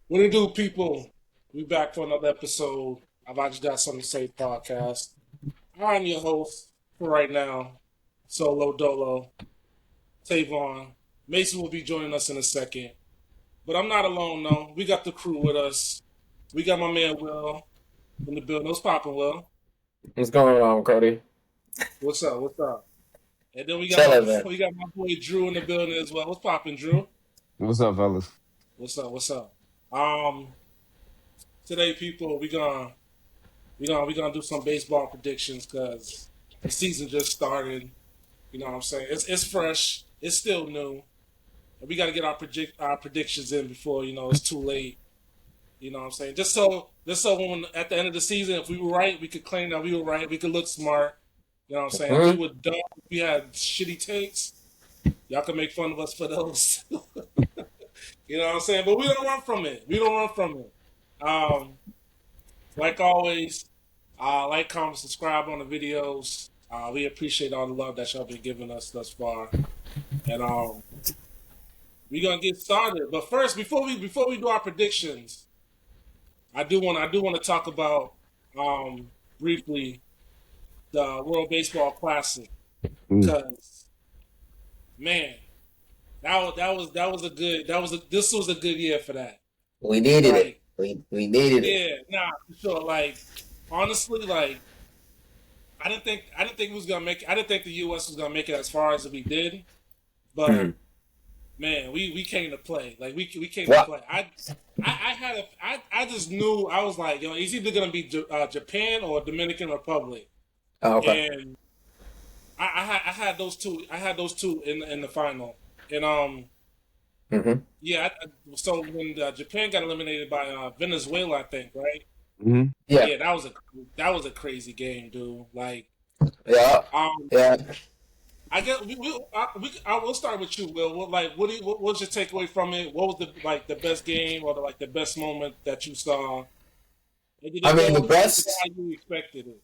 What do you do, people? We back for another episode of I Just Got Something to Say podcast. I'm your host for right now, Solo Dolo, Tavon. Mason will be joining us in a second. But I'm not alone, though. We got the crew with us. We got my man Will in the building. What's poppin', Will? What's going on, Cody? What's up? What's up? And then we got my Chilling, man. we got my boy Drew in the building as well. What's poppin', Drew? What's up, fellas? What's up? What's up? Um, Today, people, we gonna do some baseball predictions because the season just started. You know what I'm saying? It's fresh. It's still new. And we got to get our predictions in before it's too late. You know what I'm saying? Just so when at the end of the season, if we were right, we could claim that we were right. We could look smart. You know what I'm saying? If we Hmm. were dumb, if we had shitty takes, y'all can make fun of us for those. You know what I'm saying? But we don't run from it. We don't run from it. Um, like always, like, comment, subscribe on the videos. We appreciate all the love that y'all been giving us thus far, and we gonna get started. But first, before we do our predictions, I do want to talk about briefly the World Baseball Classic Mm. because man, that was a good this was a good year for that. We needed it. Like, We needed it. yeah, nah, for sure. Like, honestly, like I didn't think we was gonna make it. I didn't think the U.S. was gonna make it as far as we did, but Hmm. man, we came to play. Like we came to What? play. I just knew I was like, it's either gonna be Japan or Dominican Republic, Oh, okay. and I had those two. I had those two in the final, and Hmm. yeah. So when Japan got eliminated by Venezuela, I think, right? Hmm. Yeah. Yeah, that was a crazy game, dude. Like, Yeah. um, Yeah. I guess I will start with you, Will. What was your takeaway from it? What was the best game or the best moment that you saw? And did I it mean, go? Did it go how you expected it?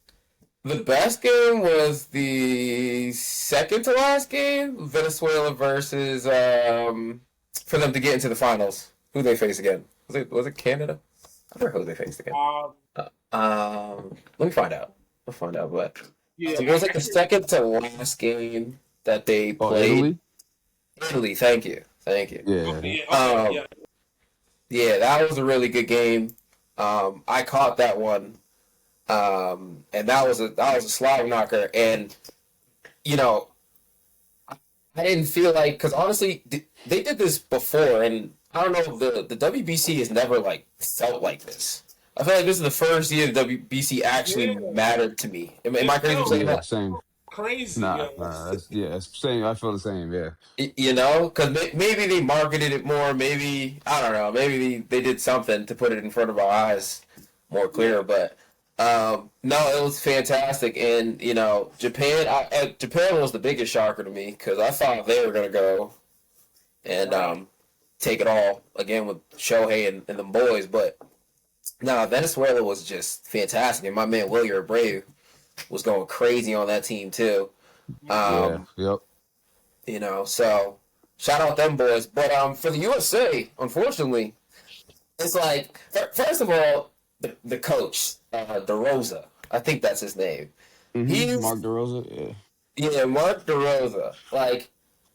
the best game was the second to last game, Venezuela versus for them to get into the finals. Who they face again? Was it Canada? I forgot who they faced again. Um, Let me find out. I'll find out. But yeah, it was like the second to last game that they Oh, played. Italy? Italy. Thank you. Thank you. Yeah. okay, yeah, okay, Um, yeah, yeah, that was a really good game. I caught that one, and that was a slog knocker. And you know, I didn't feel like because honestly, they did this before, and I don't know. The WBC has never like felt like this. I feel like this is the first year the WBC actually yeah. mattered to me. Am It I crazy for felt saying Yeah, that? same. crazy, Nah, yo. nah, that's same. I feel the same, yeah. You know, because maybe they marketed it more. Maybe I don't know. Maybe they did something to put it in front of our eyes more Yeah, clear. But no, it was fantastic. And Japan was the biggest shocker to me because I thought they were gonna go and right. take it all again with Shohei and the boys. But no, Venezuela was just fantastic. And my man William Abreu was going crazy on that team too. Mhm. Yeah, Um, yep. so shout out them boys. But for the USA, unfortunately, it's like first of all, the coach, DeRosa, I think that's his name. Mark He's DeRosa, yeah. yeah, Mark DeRosa. Like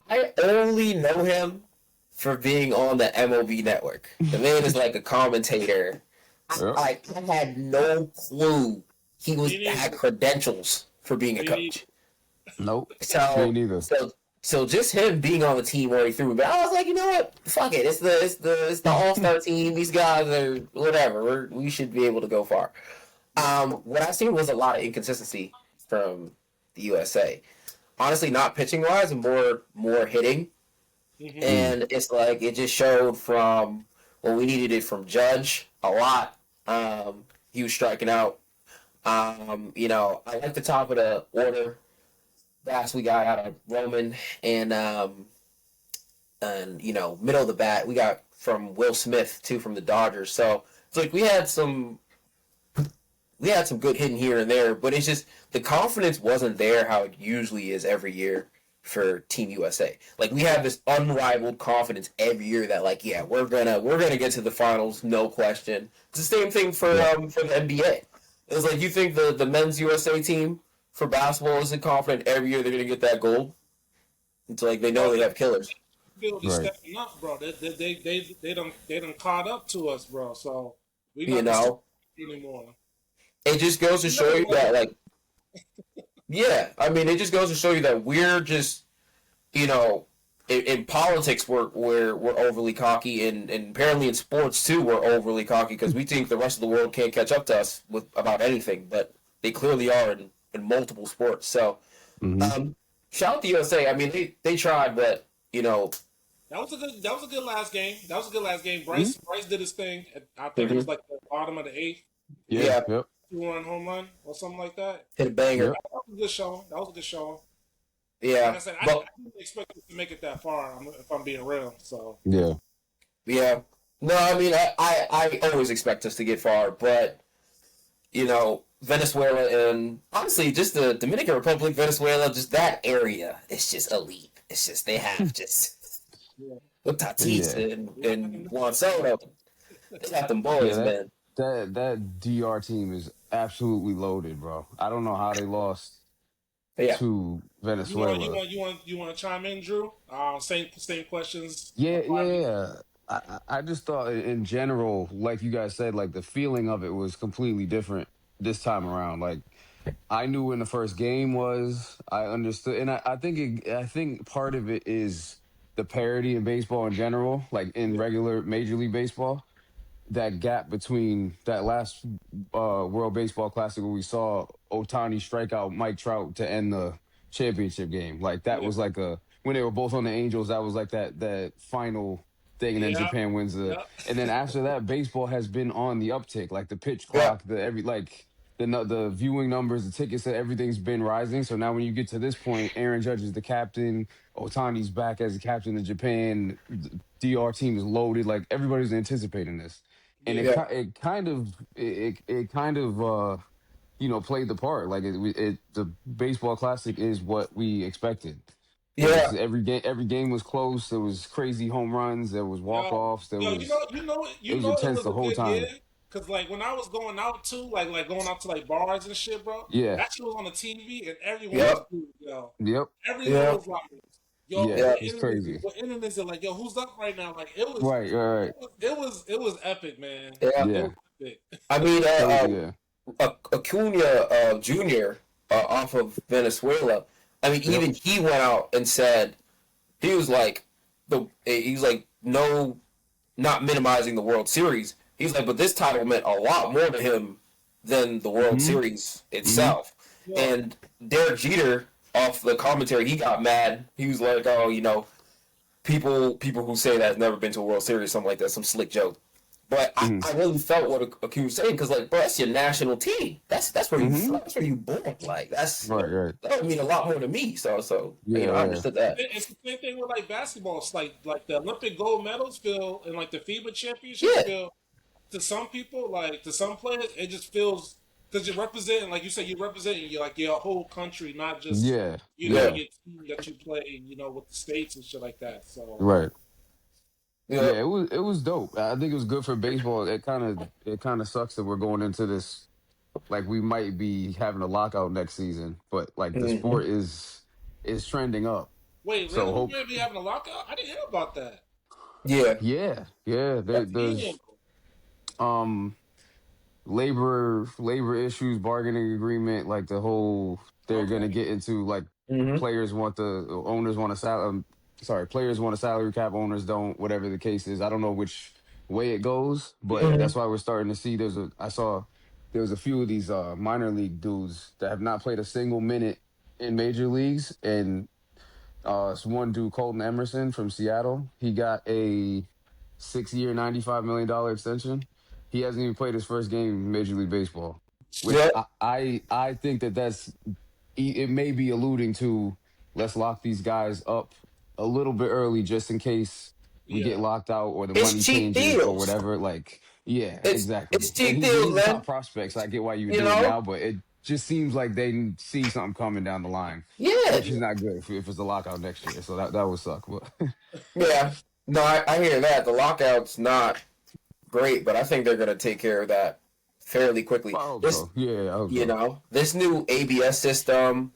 I only know him for being on the MLB network. The man is like a commentator. Yep. I had no clue he was Me had neither. credentials for being a Me neither. coach. Nope. Me So neither. so so just him being on the team already threw me. But I was like, you know what? Fuck it. It's the All Star team. These guys are whatever. We should be able to go far. What I seen was a lot of inconsistency from the USA. Honestly, not pitching wise, more hitting, Hmm. Mm. and it's like it just showed from we needed it from Judge a lot. He was striking out. I like the top of the order. Bats we got out of Roman and middle of the bat we got from Will Smith too from the Dodgers. So it's like we had some good hitting here and there, but it's just the confidence wasn't there how it usually is every year for Team USA. Like we have this unrivaled confidence every year that like yeah we're gonna get to the finals, no question. It's the same thing Yeah. for the NBA. It's like you think the men's USA team for basketball isn't confident every year they're gonna get that gold. It's like they know Bro, they have killers. field is Right. stepping up, bro. They done caught up to us, bro. So we You not the same know, anymore. it just goes to You know show you what? that like yeah, I mean it just goes to show you that we're just you know, in politics we're overly cocky, and apparently in sports too we're overly cocky because we think the rest of the world can't catch up to us with about anything, but they clearly are in multiple sports. So, Hmm. shout out to USA. I mean, they tried, but you know, That was a good last game. That was a good last game. Hmm. Bryce did his thing. I think it was mhm, like the bottom of the eighth. He hit Yeah. yeah, a Yep. 2-run home run or something like that. hit a banger. Yep. That was a good showing. That was a good showing. Like I Yeah, said, I but didn't expect us to make it that far. If I'm being real, so Yeah. yeah, no, I mean, I always expect us to get far, but you know, Venezuela and honestly, just the Dominican Republic, Venezuela, just that area, it's just elite. It's just they have just yeah, with Tatis Yeah. and Juan Soto, they got them Yeah. boys, man. That DR team is absolutely loaded, bro. I don't know how they lost Yeah, to Venezuela. you want to chime in, Drew? Same questions. Yeah, yeah, Apply to you. yeah. I just thought in general, like you guys said, like the feeling of it was completely different this time around. Like I knew when the first game was, I understood, and I think part of it is the parity in baseball in general, like in Yeah, regular Major League Baseball. That gap between that last World Baseball Classic where we saw Otani strike out Mike Trout to end the championship game. Like that yeah, was like a when they were both on the Angels, that was like that final thing, and then yeah, Japan wins the. yeah, And then after that, baseball has been on the uptick. Like the pitch yeah, clock, the every like the viewing numbers, the tickets, everything's been rising. So now when you get to this point, Aaron Judge is the captain. Otani's back as the captain of Japan. The DR team is loaded. Like everybody's anticipating this, and yeah, yeah, it kind of it kind of played the part. Like the baseball classic is what we expected. It was yeah, every game was close. There was crazy home runs. There was walk yeah. offs. Yo, It you was know, it intense was the a whole good year. time. Cause like when I was going out too, like going out to like bars and shit, bro. Yeah. That shit was on the TV and everyone was yep, cool, yo. Yep. Everyone yep, was like, yo, Yeah. yeah, what It's inning is it? crazy. What inning is it? Like, yo, who's up right now? Like, Right. Right. Right. it was epic, man. yeah. It Yeah. was epic. I mean, Crazy. Yeah. Acuna Jr. Off of Venezuela. I mean, Yep. even he went out and said he was like he's like no, not minimizing the World Series. He's like, but this title meant a lot more to him than the World Hmm. Series Hmm. itself. Yeah, And Derek Jeter off the commentary, he got mad. He was like, oh, people who say that have never been to a World Series, something like that, some slick joke. But Hmm. I really felt what Akeem was saying because, like, bro, that's your national team. That's where you Hmm. that's where you born. Like, Right. Right. that would mean a lot more to me. So Yeah. I Yeah. understood that. it's the same thing with like basketball. It's like the Olympic gold medals feel and like the FIBA championships Yeah, feel to some people, like to some players, it just feels because you're representing, like you said, you're representing your whole country, not just Yeah. yeah, Yeah. your team that you play, with the states and shit like that. So Right. yeah, Yeah. It was dope. I think it was good for baseball. It kind of sucks that we're going into this like we might be having a lockout next season, but like the hmm sport is trending up. wait, So really, we hope. may be having a lockout? I didn't hear about that. yeah, Yeah, yeah. Damn. There's um labor issues, bargaining agreement, like the whole they're gonna Okay. get into like hmm owners want a players want a salary cap, owners don't, whatever the case is. I don't know which way it goes, but Yeah. hmm that's why we're starting to see I saw there was a few of these minor league dudes that have not played a single minute in major leagues, and it's one dude, Colton Emerson from Seattle. He got a 6-year, $95 million extension. He hasn't even played his first game in Major League Baseball, which yeah, I think it may be alluding to let's lock these guys up a little bit early just in case we get Yeah. locked out or the it's money cheap changes or deals. whatever. Like, yeah, It's exactly. it's And cheap he's deals, a top man. prospect, so I get why you would You do it know, now, but it just seems like they see something coming down the line, Yeah, which is not good if it's a lockout next year. So that would suck. But yeah. No, I hear that. The lockout's not great, but I think they're going to take care of that fairly quickly. I hope This, so. Yeah, I hope you so. know, this new ABS system,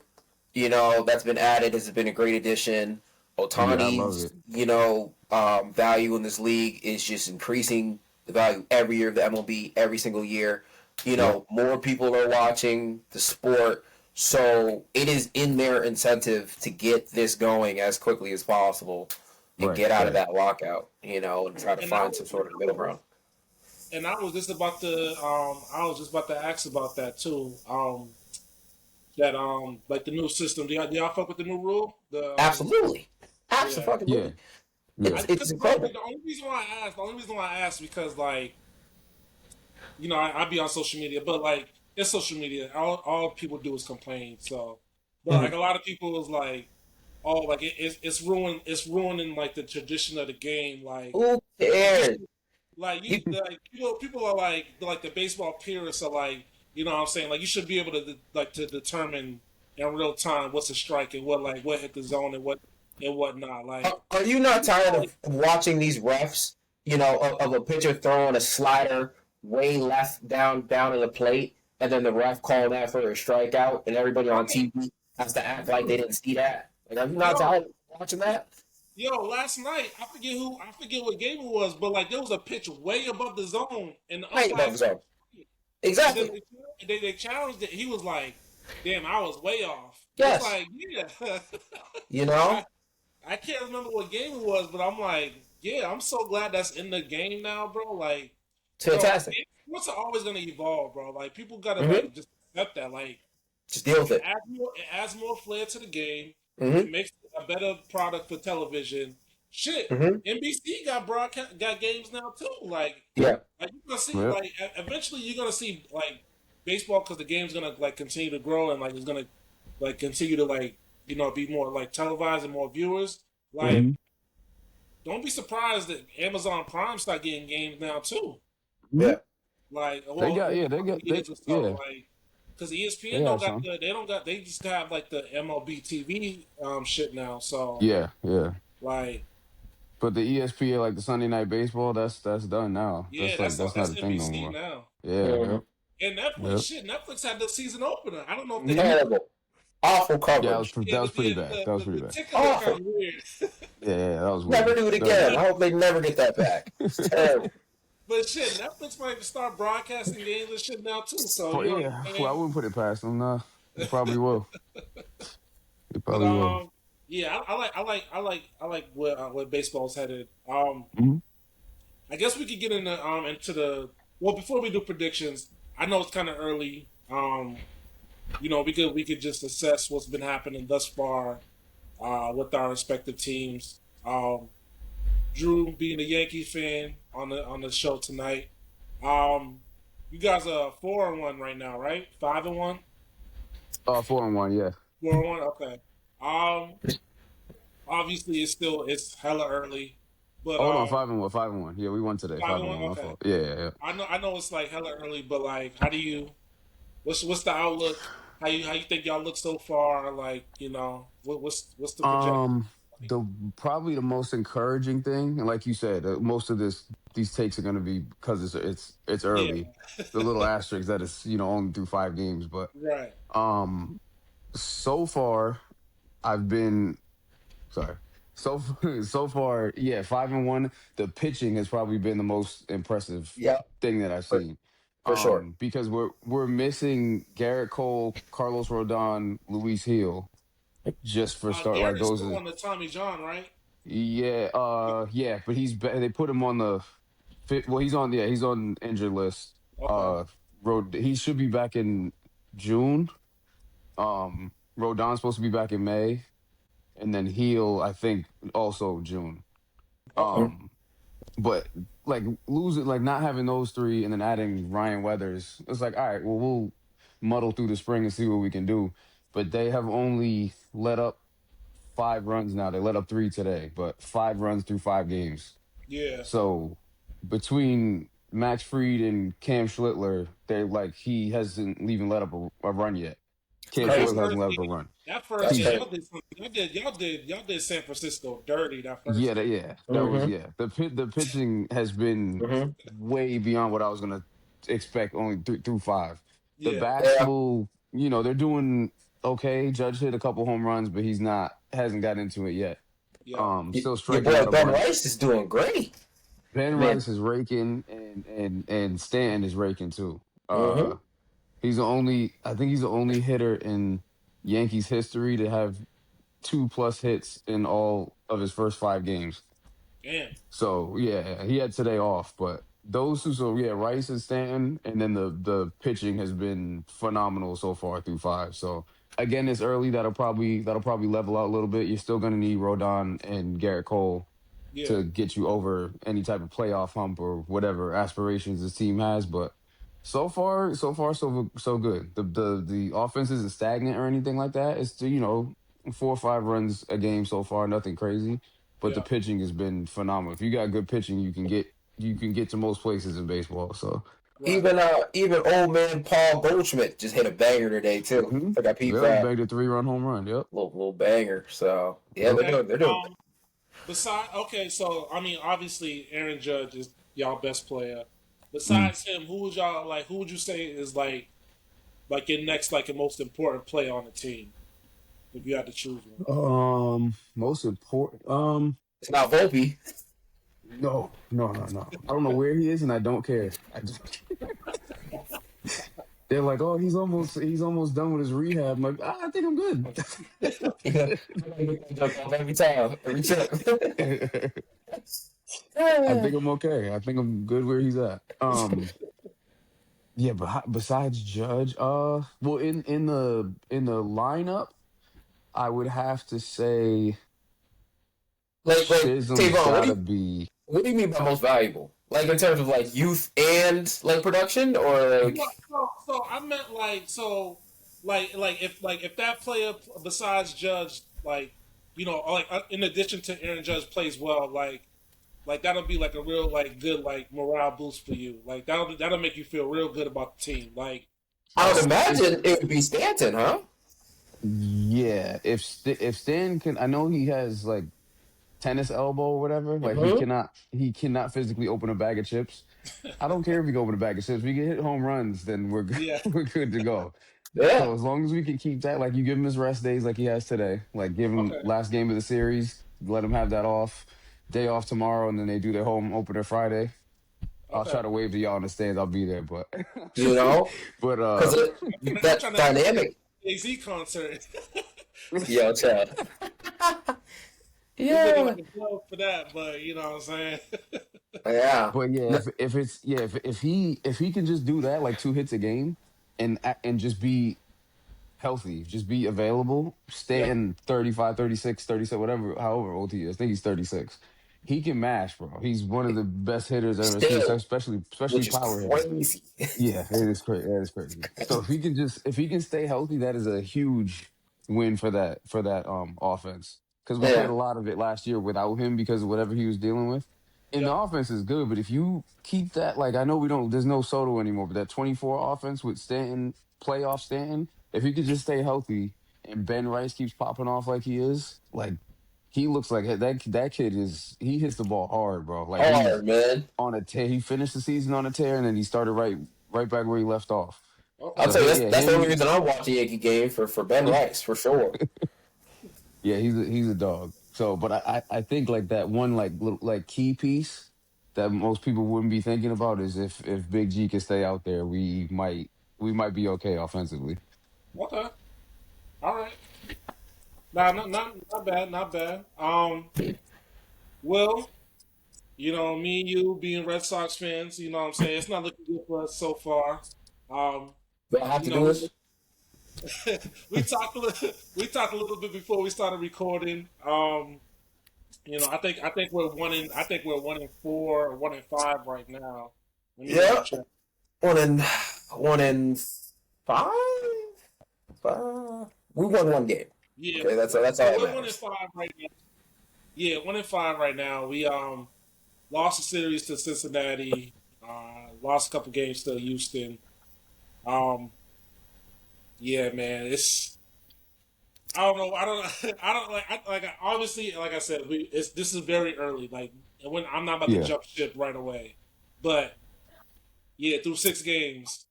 that's been added has been a great addition. Yeah, I love Otani's, it. value in this league is just increasing the value every year of the MLB, every single year. Yep. More people are watching the sport. So it is in their incentive to get this going as quickly as possible and Right. get out of Right. that lockout, and try to And I find was some sort of middle ground. and I was just about to ask about that too. That like the new system. Do y'all fuck with the new rule? Absolutely. Yeah. Yeah. Absolutely. Yeah. It's I it's because like incredible. the only reason why I asked because like I be on social media, but like it's social media. All people do is complain. So, but like Mhm. a lot of people is like, oh, like it's ruining like the tradition of the game. Who Like you cares? should like you You, like people are like the baseball purists are like what I'm saying, like you should be able to like to determine in real time what's a strike and what hit the zone and what not. Like are you not tired like of watching these refs? Of a pitcher throwing a slider way left down in the plate, and then the ref calling that for a strikeout, and everybody I on mean, TV has to act like they didn't see that. Like, are you not yo, tired of watching that? last night I forget what game it was, but like there was a pitch way above the zone, and the Right umpire above the zone. and then Exactly. they challenged it. He was like, "Damn, I was way off." It's Yes. like, yeah, You know. I I can't remember what game it was, but I'm like, yeah, I'm so glad that's in the game now, bro. Like, It's fantastic. sports are always gonna evolve, bro. Like, people gotta Hmm. like just accept that. Like, Just deal with it. it adds more flair to the game. It Hmm. makes it a better product for television. Shit, Hmm. NBC got games now too. Yeah. You're gonna see Yep. eventually you're gonna see like baseball because the game's gonna like continue to grow and like it's gonna like continue to like be more like televised and more viewers. Like, Hmm. Hmm. don't be surprised that Amazon Prime start getting games now too. Hmm. Yeah. Like, They got or yeah. a They couple get they years or so. yeah. Like, because ESPN They don't have got some. they just have like the MLB TV shit now. So Yeah. Yeah. like, But the ESPN, like the Sunday Night Baseball, that's done now. yeah, That's not that's a thing no NBC more. now. Yeah. Hmm. Yep. And Netflix, Yep. shit, Netflix had the season opener. I don't know if they Hmm. kept it. Terrible. Awful Yeah. coverage. Yeah, That was pretty bad. That was pretty the bad. ticker looked kind Awful. of weird. Yeah. Yeah. That was Never weird. do it That was again. I weird. hope they never get that back. It's terrible. But shit, Netflix might start broadcasting games and shit now too. So But you know what I'm yeah, well, I saying? wouldn't put it past them. Nah, they probably will. They But probably will. yeah, I like where baseball's headed. Hmm. I guess we could get into the well before we do predictions. I know it's kind of early. We could just assess what's been happening thus far with our respective teams. Drew being a Yankee fan on the show tonight. Um, you guys are 4-1 right now, right? 5-1, 4-1. Yeah. 4-1. Okay. Um, obviously it's hella early, but Hold on, 5-1. 5-1. Yeah, we won today. 5-1. 5-1. My Okay. fault. Yeah. Yeah. Yeah. I know it's like hella early, but like, how do you? What's the outlook? How you think y'all look so far? Like, what's the projection? The probably the most encouraging thing, and like you said, most of these takes are going to be because it's Yeah, early. The little asterisk that it's only through 5 games, but right. um, so far I've been sorry. So so far, yeah, 5-1. The pitching has probably been the most impressive Yeah, thing that I've for, seen. for sure. Because we're missing Garrett Cole, Carlos Rodon, Luis Heel just for start like Garrett's those still are on the Tommy John, right? yeah, yeah, but they put him on the well, he's on injured list. Okay. He should be back in June. Rodon's supposed to be back in May, and then Heel, I think, also June. Okay. Mhm. Um, but like losing, like not having those three, and then adding Ryan Weathers, it's like, all right, well, we'll muddle through the spring and see what we can do. But they have only let up 5 runs now. They let up 3 today, but 5 runs through 5 games. Yeah. So between Max Fried and Cam Schlittler, they like he hasn't even let up a run yet. It's Cam Yeah, that Schlittler crazy. hasn't first let up a game, run. that first That's game, He's crazy. y'all did something. Y'all did San Francisco dirty that first yeah, game. that was Mm-hmm. The pitching has been Mm-hmm. way beyond what I was gonna expect only through five. The Yeah, bats Yeah. will, they're doing okay. Judge hit a couple home runs, but he's not hasn't got into it yet. yeah, Still Your striking boy out a Ben bunch. Rice is doing great. Ben I mean, Rice is raking, and Stanton is raking too. mm-hmm. I think he's the only hitter in Yankees history to have two plus hits in all of his first five games. damn, So yeah, he had today off, but those two, so yeah, Rice and Stanton, and then the pitching has been phenomenal so far through five. So again, it's early. That'll probably level out a little bit. You're still gonna need Rodon and Garrett Cole yeah, to get you over any type of playoff hump or whatever aspirations this team has. But so good. The offense isn't stagnant or anything like that. It's still, 4 or 5 runs a game so far, nothing crazy. But the yeah. pitching has been phenomenal. If you got good pitching, you can get to most places in baseball. So Right. Even old man Paul Goldschmidt just hit a banger today too. I think I peeped yep, that bagged a 3-run home run. Yep. little banger. So yeah, Yep. Okay. they're doing Besides, okay, so I mean, obviously, Aaron Judge is y'all best player. Mm. Besides him, who would y'all like? Who would you say is like your next, like your most important player on the team? If you had to choose one. Most important. It's not Volpe. No, no, no, no. I don't know where he is, and I don't care. I just They're like, oh, he's almost done with his rehab. I'm like, I think I'm good. Yeah, every time, every trip. I think I'm okay. I think I'm good where he's at. Yeah, but besides Judge, well, in the lineup, I would have to say like Chisholm's Tavon, got to be. what do you mean by most valuable? Like in terms of like youth and like production, or No, so I meant like if that player besides Judge, like like in addition to Aaron Judge plays well, like that'll be like a real like good like morale boost for you. Like that'll make you feel real good about the team. Like I would It's imagine it would be Stanton, huh? Yeah. If Stan can, I know he has like tennis elbow or whatever. Like Mm-hmm. he cannot physically open a bag of chips. I don't care if we go open a bag of chips. We can hit home runs, then we're good. yeah, We're good to go. Yeah. So as long as we can keep that, like you give him his rest days, like he has today, like give him okay, last game of the series, let him have that off, day off tomorrow, and then they do their home opener Friday. I'll okay. try to wave to y'all in the stands. I'll be there, but You know, but because I'm that trying to have dynamic. a AZ concert. Yo, Chad. We looking Yeah. like a club for that, but you know what I'm saying. Yeah. but yeah, No, if it's yeah, if he can just do that, like 2 hits a game, and just be healthy, just be available, Yeah, Stanton 35, 36, 37, whatever, however old he is. I think he's 36. He can mash, bro. He's one of the best hitters I've ever seen, so still, especially which is power hitter. crazy. Yeah, it is crazy. That is crazy. So if he can stay healthy, that is a huge win for that offense. Because we played Yeah. a lot of it last year without him because of whatever he was dealing with. And yeah, the offense is good, but if you keep that, like I know we don't, there's no Soto anymore, but that 24 offense with Stanton, playoff Stanton, if he could just stay healthy and Ben Rice keeps popping off like he is, like he looks like that kid he hits the ball hard, bro. Like he's Hard, man. on a tear. He finished the season on a tear, and then he started right back where he left off. I'll okay. So tell you, yeah, that's the only him, reason I'm watching Yankee game for Ben Rice for sure. yeah, he's a dog. So, but I think like that one like little like key piece that most people wouldn't be thinking about is if Big G can stay out there, we might be okay offensively. Okay. All right. Nah, not bad, not bad. Well, me and you being Red Sox fans, you know what I'm saying? It's not looking good for us so far. Um, Do I have you to do know, this? we talked a little bit before we started recording. I think we're 1-4 or 1-5 right now. Let me double Yeah. check. One in one in five. Five. We won one game. Yeah, Okay, that's all so that we're one and matters. five right now. Yeah, 1-5 right now. We lost the series to Cincinnati. Lost a couple games to Houston. Um, yeah, man, it's I don't know. I don't. I don't like. Obviously, like I said, this is very early. Like when I'm not about to Yeah. jump ship right away, but yeah, through 6 games,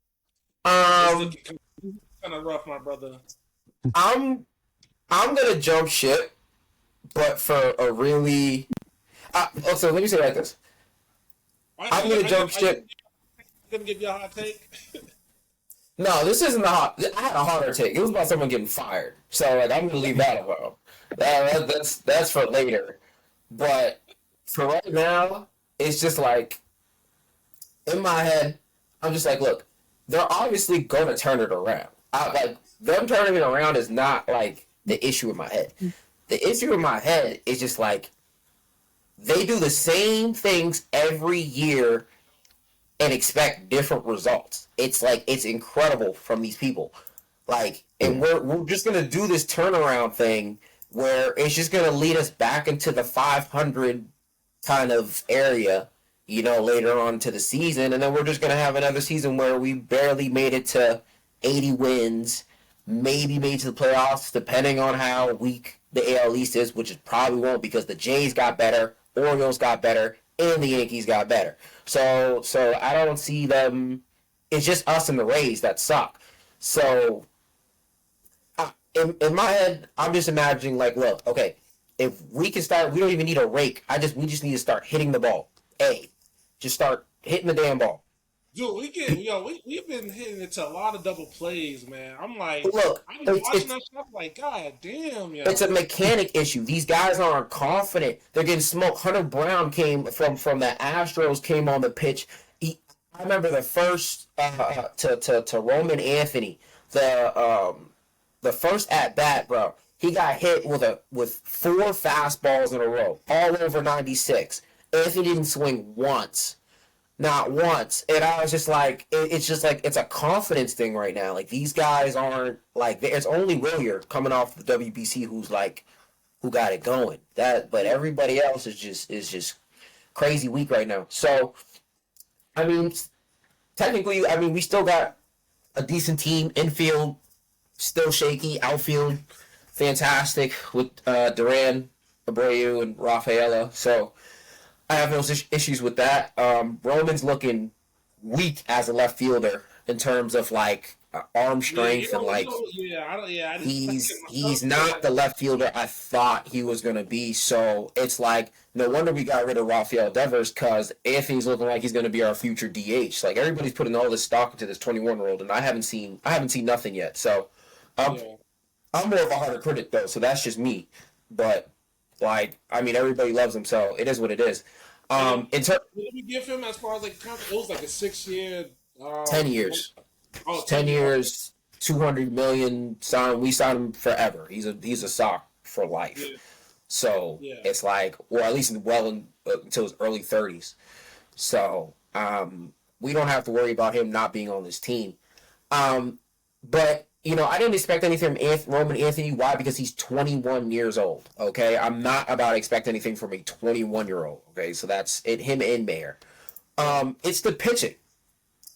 it's Um, looking kind of rough, my brother. I'm I'm gonna jump ship, but for a really. Also, let me say it like this. I'm gonna jump Are you ship. gonna give you a hot take? No, this isn't a hot. I had a harder take. It was about someone getting fired. So like, I'm gonna leave that alone. That's for later. But for right now, it's just like in my head, I'm just like, look, they're obviously gonna turn it around. Like them turning it around is not like the issue in my head. The issue in my head is just like they do the same things every year and expect different results. It's like it's incredible from these people. Like, and Yeah. we're just gonna do this turnaround thing where it's just gonna lead us back into the 500 kind of area, later on to the season, and then we're just gonna have another season where we barely made it to 80 wins, maybe made to the playoffs, depending on how weak the AL East is, which it probably won't because the Jays got better, Orioles got better, and the Yankees got better. So I don't see them. It's just us and the Rays that suck. So in my head, I'm just imagining like, look, okay, if we can start, we don't even need a rake. We just need to start hitting the ball. Just start hitting the damn ball. Dude, we've been hitting it to a lot of double plays, man. I'm like, But look, I've been it's watching it's that stuff like, God damn, it's yo. a mechanic issue. These guys aren't confident. They're getting smoked. Hunter Brown came from the Astros, came on the pitch. I remember the first to Roman Anthony, the first at bat, bro. He got hit with 4 fastballs in a row, all over 96. Anthony didn't swing once. Not once. And I was just like, it's just like, it's a confidence thing right now. Like, these guys aren't, like, it's only Willier coming off the WBC who got it going. But everybody else is just crazy weak right now. So, I mean, technically, we still got a decent team. Infield, still shaky. Outfield, fantastic with Duran, Abreu, and Rafaela. So, I have no issues with that. Roman's looking weak as a left fielder in terms of like arm Yeah, strength and like yeah, I don't, yeah, I didn't he's say not that. the left fielder I thought he was gonna be. So it's like no wonder we got rid of Rafael Devers because Anthony's looking like he's gonna be our future DH. Like everybody's putting all this stock into this 21-year-old, and I haven't seen nothing yet. So I'm Yeah. I'm more of a harder critic though, so that's just me. But like everybody loves him, so it is what it is. And In ter- what did we give him as far as like it was like a 6 year 10 years. oh 10 10 year years, 200 million signed. We signed him forever. He's a Sock for life. yeah, So yeah. it's like, or at least until his early 30s. So we don't have to worry about him not being on this team. But I didn't expect anything from Roman Anthony. Why? Because he's 21 years old. Okay, I'm not about to expect anything from a 21-year-old. Okay, so that's it. Him and Mayer. It's the pitching.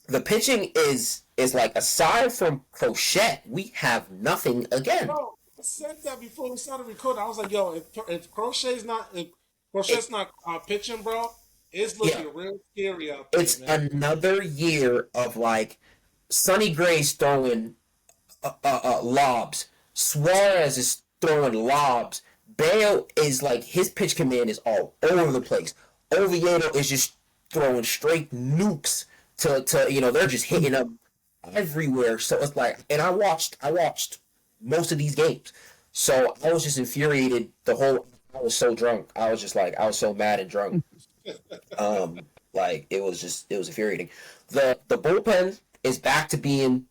The pitching is like aside from Crochet, we have nothing again. Bro, I said that before we started recording. I was like, yo, if It, Crochet's not pitching, bro, it's yeah, looking real scary out there, it's man. another year of like Sonny Gray's throwing lobs. Suarez is throwing lobs. Bale is like his pitch command is all over the place. Oviedo is just throwing straight nukes to they're just hitting them everywhere. So it's like, and I watched most of these games. So I was just infuriated the whole. I was so drunk. I was just like I was so mad and drunk. Um, like it was infuriating. The bullpen is back to being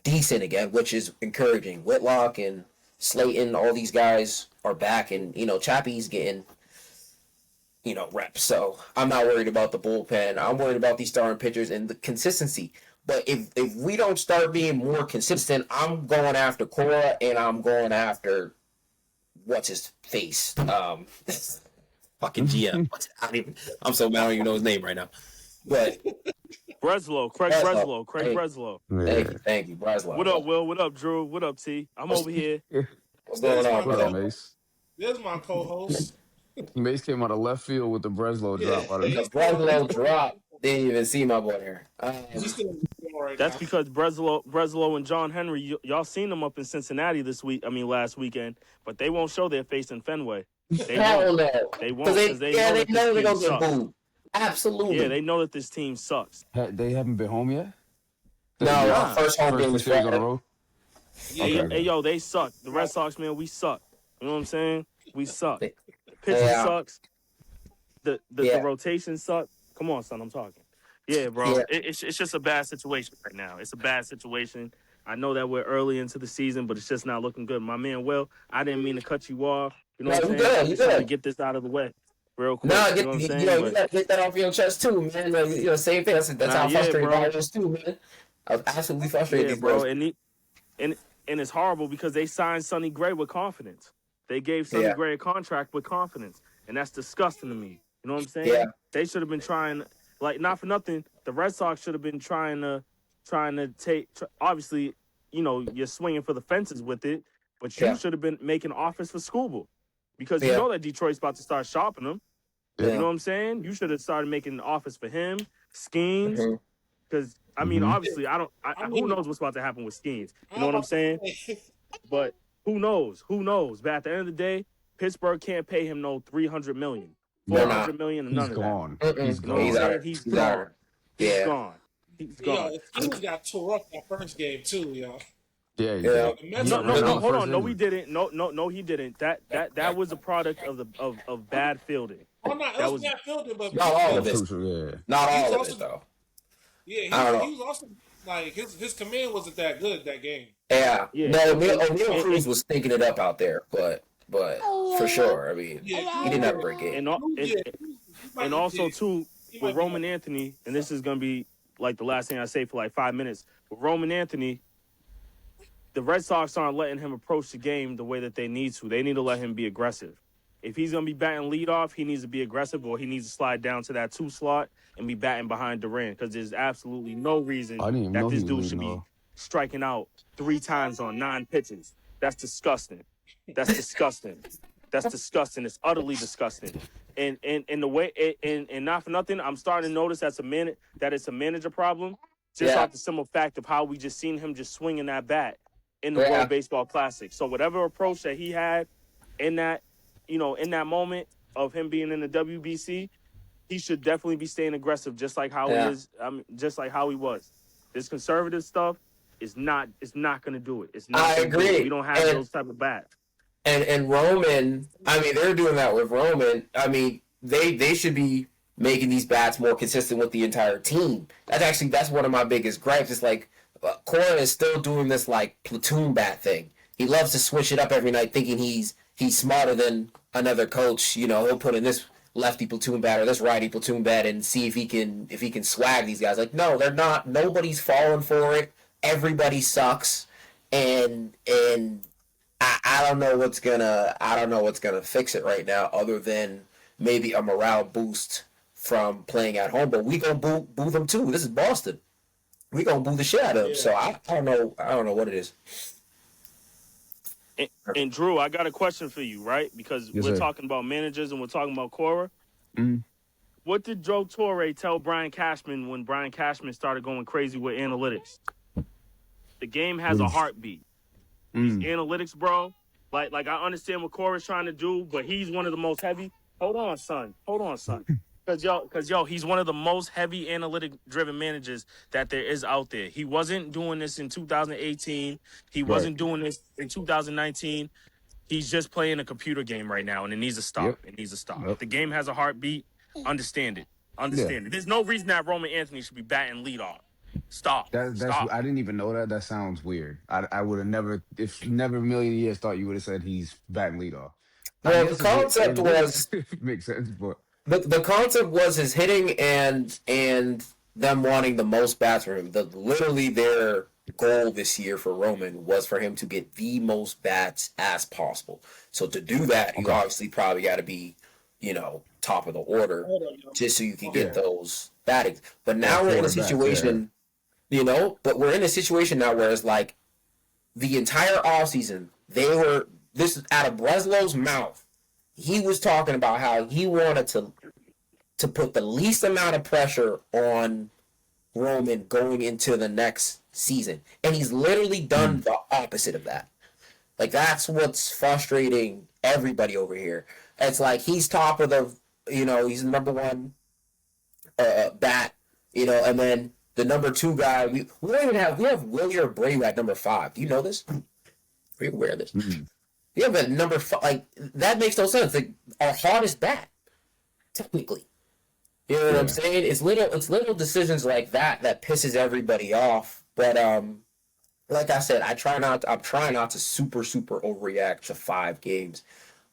decent again, which is encouraging. Whitlock and Slayton, all these guys are back, and Chappie's getting reps. So I'm not worried about the bullpen. I'm worried about these starting pitchers and the consistency. But if we don't start being more consistent, I'm going after Cora and I'm going after what's his face. Fucking GM. I don't even, I'm so mad I don't even know his name right now. But Craig Hey, Breslow. Yeah. thank you, What up, Breslow. Will? What up, Drew? What up, T? I'm over here. What's going There's my on, What up, brother? Mace? there's my co-host. Mace came out of left field with the Breslow Yeah, drop. Out of The he's still Breslow drop. Didn't even see my boy here. he's still in the game right That's now. because Breslow and John Henry, y'all seen them up in Cincinnati last weekend, but they won't show their face in Fenway. They Hell won't. no. They Because won't because they know they that this know they're team going to get sucks. booed. Yeah, Absolutely. they know that this team sucks. they haven't been home yet. No, our Nah. first home game First is series on the Friday. road. Yeah, Okay, Hey, okay. yo, they suck. The Red Sox, man, we suck. You know what I'm saying? We suck. They- Pitching Yeah. sucks. The Yeah. rotation sucks. Come on, son, I'm talking. Yeah, bro. Yeah. It's just a bad situation right now. It's a bad situation. I know that we're early into the season, but it's just not looking good. My man, Will, I didn't mean to cut you off. You know No, what I'm you saying? good. I'm You just trying to good. get this out of the way real quick. No, You know what I'm saying? you But got to get that off your chest too, man. Like, same thing. That's nah, how yeah, frustrated bro. I was too, man. I was absolutely frustrated. Yeah, These bro. boys. And it's horrible because they signed Sonny Gray with confidence. They gave Sonny Yeah. Gray a contract with confidence, and that's disgusting to me. You know what I'm saying? Yeah. They should have been trying, like, not for nothing. The Red Sox should have been trying to take. Obviously, you know, you're swinging for the fences with it, but you Yeah. should have been making offers for Scooble, because you Yeah. know that Detroit's about to start shopping him. Yeah. You know what I'm saying? You should have started making offers for him, Skeens. Mhm. Because I mean, Mhm. obviously, I who mean, knows what's about to happen with Skeens? You know I'm what I'm about saying? to say, But who knows? Who knows? But at the end of the day, Pittsburgh can't pay him no $300 million, They're four not. hundred million, and He's none of that. gone. Mm-mm. He's You know what I'm He's gone. out saying? of He's He's out gone. of He's Yeah. gone. He's yo, gone. Skins got tore up that first game too, yo. Yeah, Yeah. The Mets No, are no, ran out no. the Hold first on. No, he inning. didn't. No, he didn't. That was a product of bad fielding. Oh no, it That was was bad fielding, but Not all Yeah, of it. crucial. Yeah. Not He's all of also- it though. yeah, I don't he know. was also like his command wasn't that good that game. Yeah. Yeah. No, O'Neal And- Cruz was stinking it up out there, but for sure. I mean, Yeah, he didn't have a great game. and, Yeah, and also too he with might be Roman Anthony, and this is gonna be like the last thing I say for like 5 minutes. With Roman Anthony, the Red Sox aren't letting him approach the game the way that they need to. They need to let him be aggressive. If he's gonna be batting leadoff, he needs to be aggressive, or he needs to slide down to that 2 slot and be batting behind Durant, because there's absolutely no reason I didn't even that know this he was dude should leading be off. striking out 3 times on 9 pitches. That's disgusting. That's disgusting. That's disgusting. It's utterly disgusting. And the way and not for nothing, I'm starting to notice that it's a manager problem, just Yeah. off the simple fact of how we just seen him just swinging that bat in the Yeah. World Baseball Classic. So whatever approach that he had in that, in that moment of him being in the WBC, he should definitely be staying aggressive, just like how Yeah. he is. Just like how he was. This conservative stuff is not. It's not going to do it. It's not. I gonna do it. agree. We don't have And- those type of bats. And Roman, I mean, they're doing that with Roman. I mean, they should be making these bats more consistent with the entire team. That's one of my biggest gripes. It's like Cora is still doing this like platoon bat thing. He loves to switch it up every night, thinking he's smarter than another coach. You know, he'll put in this lefty platoon bat or this righty platoon bat and see if he can swag these guys. Like, no, they're not. Nobody's falling for it. Everybody sucks, and I don't know what's gonna fix it right now, other than maybe a morale boost from playing at home. But we gonna boo them too. This is Boston. We gonna boo the shit out of them. Yeah. So I don't know what it is. And Drew, I got a question for you, right? Because Yes, we're sir. talking about managers and we're talking about Cora. Mm. What did Joe Torre tell Brian Cashman when Brian Cashman started going crazy with analytics? The game has a heartbeat. Mm. Analytics, bro. Like I understand what Cora's trying to do, but he's one of the most heavy. Hold on, son. Cause he's one of the most heavy analytic driven managers that there is out there. He wasn't doing this in 2018. He wasn't doing this in 2019. He's just playing a computer game right now, and it needs to stop. Yep. It needs to stop. Yep. The game has a heartbeat. Understand it. Understand it. There's no reason that Roman Anthony should be batting leadoff. Stop. That's Stop. I didn't even know that. That sounds weird. I would have never a million years thought you would have said he's batting leadoff. Well, the concept was makes sense, but the concept was his hitting and them wanting the most bats for him. Literally their goal this year for Roman was for him to get the most bats as possible. So to do that, you obviously probably got to be, top of the order Hold on, yo. just so you can Yeah. get those battings. But now we're in a quarterbacks, situation, but we're in a situation now where it's like the entire offseason, this is out of Breslow's mouth. He was talking about how he wanted to put the least amount of pressure on Roman going into the next season. And he's literally done the opposite of that. Like, that's what's frustrating everybody over here. It's like he's top of the, he's the number one bat, and then the number two guy, we have Willier Brave at number 5. Do you know this? Are you aware of this? Mm-hmm. You have a number 5, like, that makes no sense. Like, our hardest bat, technically. You know what I'm saying? It's little decisions like that pisses everybody off. But like I said, I'm trying not to super overreact to 5 games.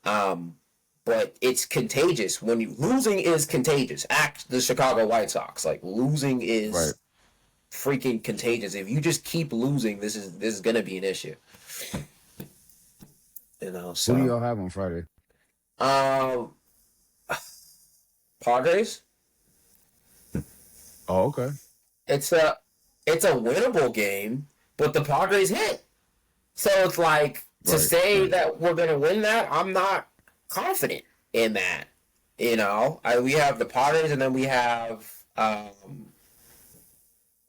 But it's contagious. Losing is contagious. Act the Chicago White Sox. Like, losing is freaking contagious. If you just keep losing, this is gonna be an issue. So Who do y'all have on Friday? Padres. Oh, okay. It's a winnable game, but the Padres hit. So it's like to say that we're gonna win that, I'm not confident in that. We have the Padres, and then we have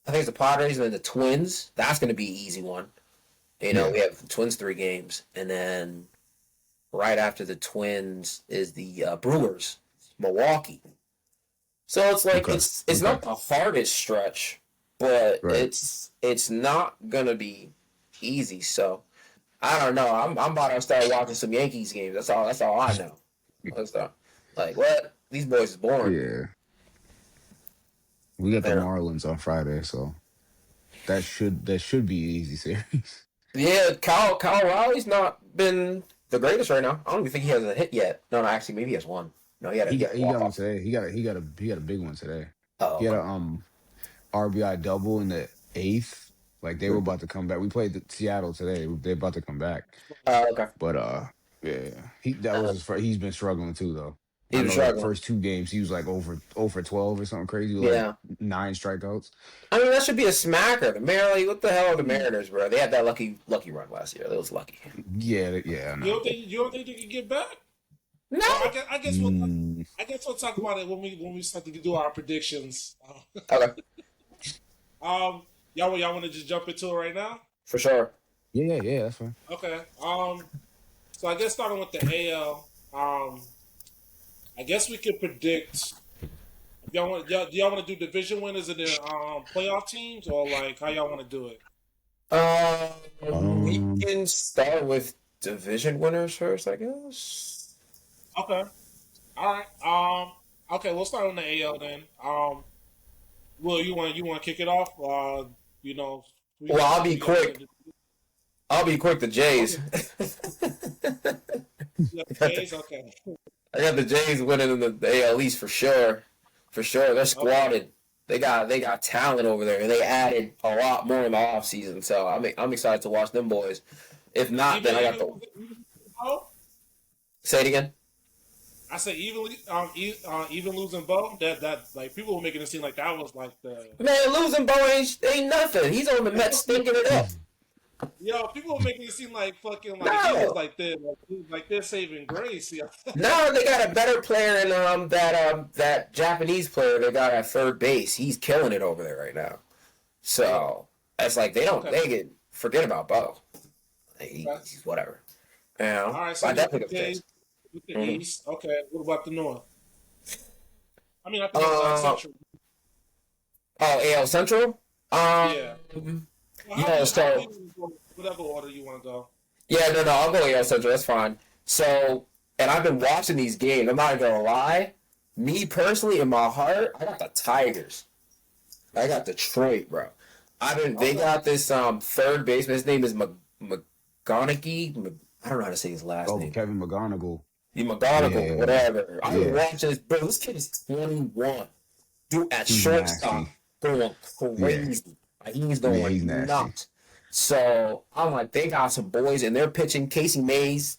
I think it's the Padres and then the Twins. That's gonna be an easy one. We have the Twins 3 games, and then right after the Twins is the Brewers, Milwaukee. So it's like it's not the hardest stretch, but it's not gonna be easy. So I don't know. I'm about to start watching some Yankees games. That's all I know. Like, what? These boys is boring. Yeah. We got the Marlins on Friday, so that should be an easy series. Yeah, Kyle Riley's not been the greatest right now. I don't even think he has a hit yet. No, actually, maybe he has one. No, he got one today. He got a big one today. Oh, he had a RBI double in the 8th. Like, they were about to come back. We played Seattle today. They're about to come back. Okay. But yeah, he's been struggling too though. He was struggling. The first 2 games he was like over 12 or something crazy. Like 9 strikeouts. I mean, that should be a smacker. The Mariners, what the hell are the Mariners, bro? They had that lucky run last year. That was lucky. Yeah. I know. You don't think they can get back? No. I guess we'll talk about it when we start to do our predictions. Okay. Y'all want to just jump into it right now? For sure. Yeah, that's fine. Okay. So I guess starting with the AL, I guess we could predict. Do y'all want to do division winners and then playoff teams, or like how y'all want to do it? We can start with division winners first, I guess. Okay. All right. Okay, we'll start on the AL then. Will, you want to kick it off? Well, I'll be quick. The Jays. Okay. I got the Jays winning in the AL East for sure. For sure, they're squatted. They got talent over there, and they added a lot more in the offseason. So I'm excited to watch them boys. If not, then I got the. Say it again. I said even losing Bo. That like people were making it seem like that was like the man losing Bo ain't nothing. He's on the Mets stinking it up. Yo, people were making it seem like fucking like he was like they're saving grace. Yeah. No, they got a better player in that Japanese player they got at third base. He's killing it over there right now. So it's like they can forget about Bo. He's whatever. All right, so I definitely with the East. Okay, what about the North? I mean, I think it's Central. Oh, AL Central. Yeah. Well, so whatever order you want to go. Yeah, no, I'll go AL Central. That's fine. So, and I've been watching these games. I'm not gonna lie. Me personally, in my heart, I got the Tigers. I got Detroit, bro. They got this third baseman. His name is McGonaghy. I don't know how to say his last name. Kevin McGonigal. McGonigal, whatever. I've been watching this, bro. This kid is 21. Dude, at shortstop, going crazy. Like, he's going nuts. So I'm like, they got some boys, and they're pitching. Casey Mays,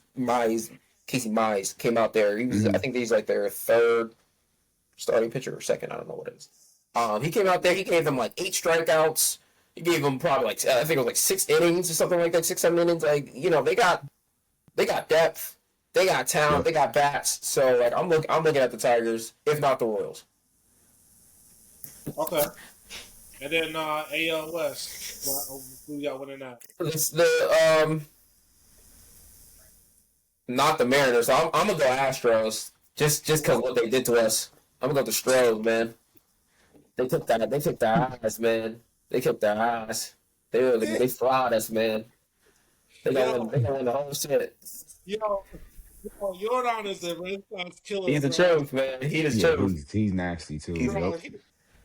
Casey Mize came out there. He was, I think he's like their third starting pitcher or second. I don't know what it is. He came out there. He gave them like 8 strikeouts. He gave them probably like I think it was like 6 innings or something like that, 6-7 innings. Like they got depth, they got talent, they got bats. So like I'm looking at the Tigers, if not the Royals. Okay. And then AL West, who got winning that? It's the not the Mariners. I'm gonna go Astros just because what they did to us. I'm gonna go the Stros, man. They took that. They took their ass, man. They took their ass. They fried us, man. They gonna win the whole shit. Jordan is the Red Sox killer. He's the truth, man. He's the truth. He's nasty too. Bro,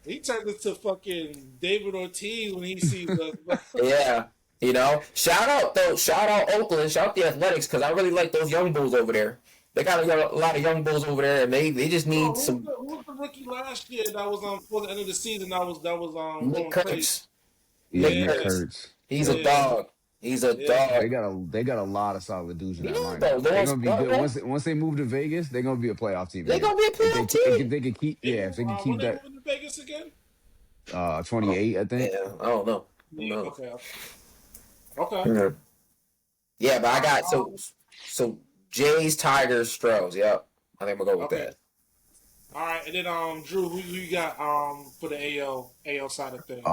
he turned into fucking David Ortiz when he sees us. Yeah. Shout out Oakland, shout out the Athletics, because I really like those young bulls over there. They got a lot of young bulls over there, and they just need some. Who was the rookie last year that was before the end of the season? That was Nick Kurtz. Nick Kurtz. He's a dog. He's a dog. They got a lot of solid dudes in that lineup. They're gonna be good once they move to Vegas. They're gonna be a playoff team. They're gonna be a playoff team. If they can keep, if they can keep that. When they move to Vegas again? 28, I think. Yeah, I don't know. No. Okay. Mm-hmm. Yeah, but I got so Jays, Tigers, Stros. Yep, I think we'll go with that. All right, and then Drew, who you got for the AL side of things?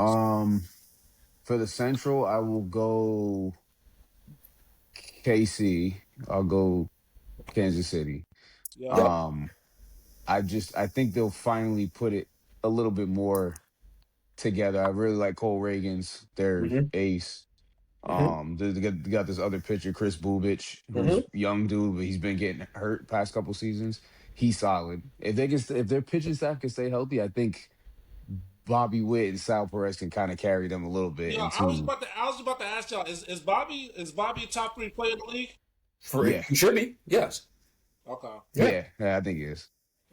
For the Central, I will go KC. I'll go Kansas City. Yeah. I think they'll finally put it a little bit more together. I really like Cole Reagans, their ace. They got this other pitcher, Chris Bubich, who's young dude, but he's been getting hurt past couple seasons. He's solid. If their pitching staff can stay healthy, I think Bobby Witt and Sal Perez can kind of carry them a little bit. Yeah, I was about to ask y'all: is Bobby a top 3 player in the league? He should be. Yes. Okay. Yeah, I think he is.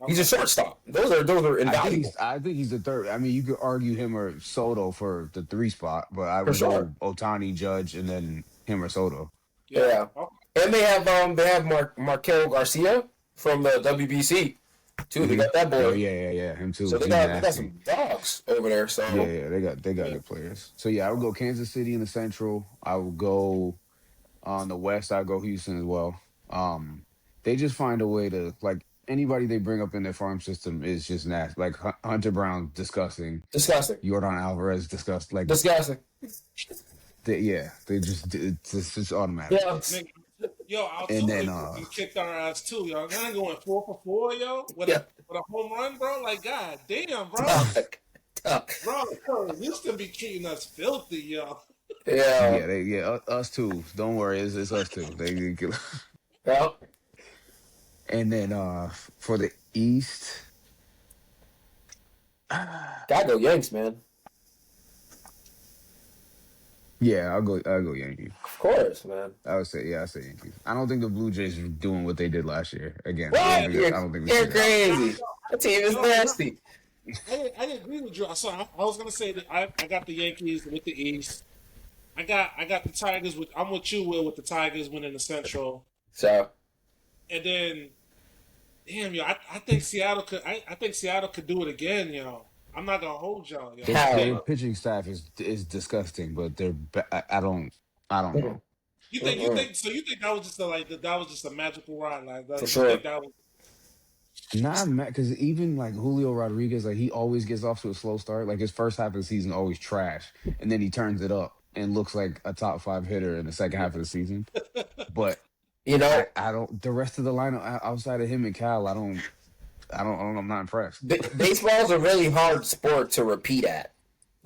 He's a shortstop. Those are invaluable. I think he's the third. I mean, you could argue him or Soto for the 3 spot, but I would go Ohtani, Judge, and then him or Soto. Yeah. Okay. And they have Markel Garcia from the WBC too. They got that boy. Oh, yeah, him too. So they got some dogs over there. So yeah, they got good players. So yeah, I would go Kansas City in the Central. I would go on the West. I'd go Houston as well. They just find a way to anybody they bring up in their farm system is just nasty. Like Hunter Brown, disgusting. Yordan Alvarez, disgusting. Disgusting. They just it's just automatic. Yeah. Yo, you kicked our ass too, yo. Now going 4 for 4, yo, with a home run, bro. Like, god damn, bro. Bro, used to be treating us filthy, yo. Yeah. Us too. Don't worry, it's us too. Well. And then for the East, gotta go Yanks, man. Yeah, I'll go Yankees. Of course, man. I say Yankees. I don't think the Blue Jays are doing what they did last year. Again, what? I don't think you're crazy. That team is nasty. I agree with you. So I was gonna say that I got the Yankees with the East. I got the Tigers I'm with you, Will, with the Tigers winning the Central. So. And then, damn, yo, I think Seattle could do it again, yo. I'm not gonna hold y'all, yo. Their pitching staff is disgusting, but I don't know. You think that was just a magical ride, like that? For sure. Nah, because even Julio Rodriguez, he always gets off to a slow start. His first half of the season always trash, and then he turns it up and looks like a top 5 hitter in the second half of the season. But I don't. The rest of the lineup outside of him and Cal, I'm not impressed. Baseball's a really hard sport to repeat at.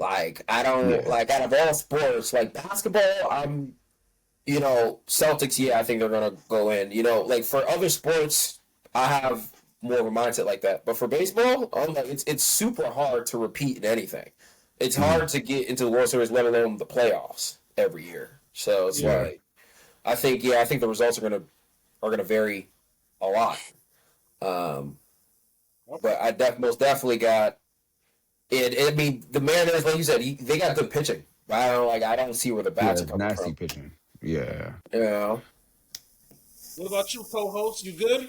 Out of all sports, basketball, Celtics. Yeah, I think they're gonna go in. For other sports, I have more of a mindset like that. But for baseball, it's super hard to repeat in anything. It's hard to get into the World Series, let alone the playoffs every year. So it's I think the results are gonna vary a lot. But I most definitely got it. I mean, the Mariners, like you said, they got good pitching. But I don't see where the bats are coming nasty from. pitching. Yeah. What about you, co-host? You good?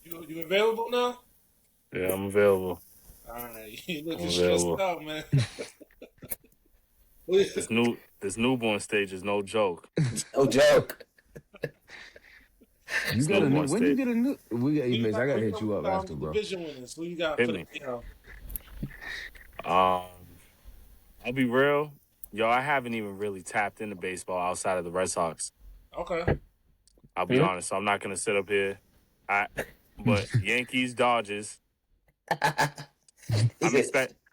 You available now? Yeah, I'm available. All right, you I'm looking stressed available. out, man. This newborn stage is no joke. No joke. You This got a new. newborn When you stage. get a new? We got Who you Mace. I got? gotta hit you up The after, bro. division winners. Who you got Hit for the me. Um, I'll be real. Yo, I haven't even really tapped into baseball outside of the Red Sox. Okay. I'll be honest. So I'm not gonna sit up here. But Yankees, Dodgers.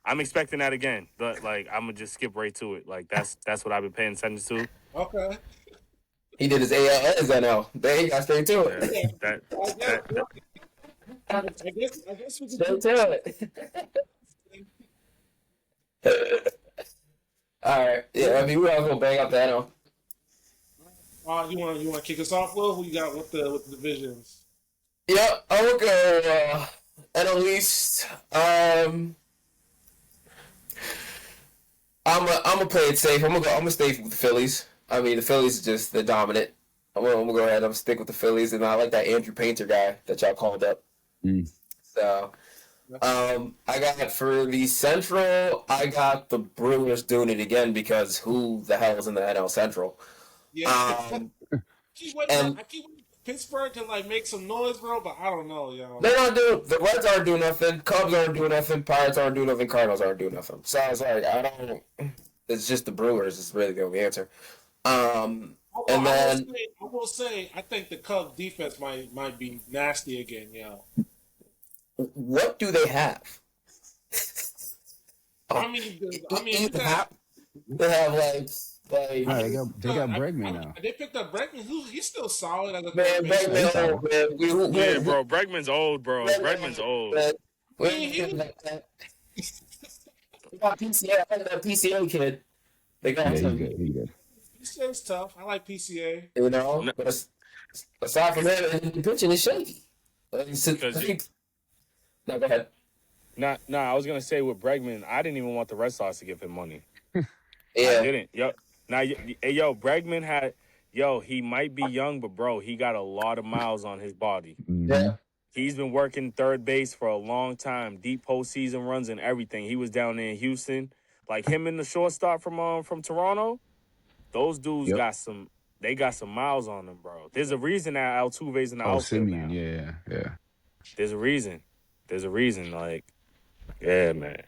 I'm expecting that again. But like, I'm gonna just skip right to it. Like that's what I've been paying attention to. Okay. He did his AL and his NL. They got straight to Yeah, it. that I guess, that I guess we can Straight do. to it. All right. Yeah, I mean, we all gonna bang up the NL. You want to kick us off, Will? Who you got with the divisions? Yep, I will go NL East. I'm gonna play it safe. I'm gonna stay with the Phillies. I mean, the Phillies are just the dominant. I'm gonna go ahead. I'm gonna stick with the Phillies, and I like that Andrew Painter guy that y'all called up. So, I got for the Central. I got the Brewers doing it again because who the hell is in the NL Central? Yeah. Um, I keep waiting for Pittsburgh to like make some noise, bro. But I don't know, yo. they're not doing. The Reds aren't doing nothing. Cubs aren't doing nothing. Pirates aren't doing nothing. Cardinals aren't doing nothing. So I was like, I don't. It's just the Brewers is really the only answer. And then I will say, I think the Cubs defense might be nasty again, yo. what do they have? I mean, you got, They have Nah, like they got Bregman now. they picked up Bregman. He's still solid as a man, third baseman. Bregman, old, man. yeah, bro. Bregman's old, bro. Bregman's old. We got PCA. I like that PCA kid. They got Yeah, he's him. good. He's good. PCA's tough. I like PCA. You know, No. but aside from that, the pitching is shaky. No, go ahead. Nah. I was gonna say with Bregman, I didn't even want the Red Sox to give him money. I Yeah, didn't. Yo, now, yo, Bregman had, he might be young, but bro, he got a lot of miles on his body. yeah. He's been working third base for a long time, deep postseason runs and everything. He was down there in Houston, like him and the shortstop from Toronto. Those dudes Yep. got some miles on them, bro. There's a reason that Altuve's in the Oh, outfield Simeon. now. Yeah. There's a reason. Like, yeah, man.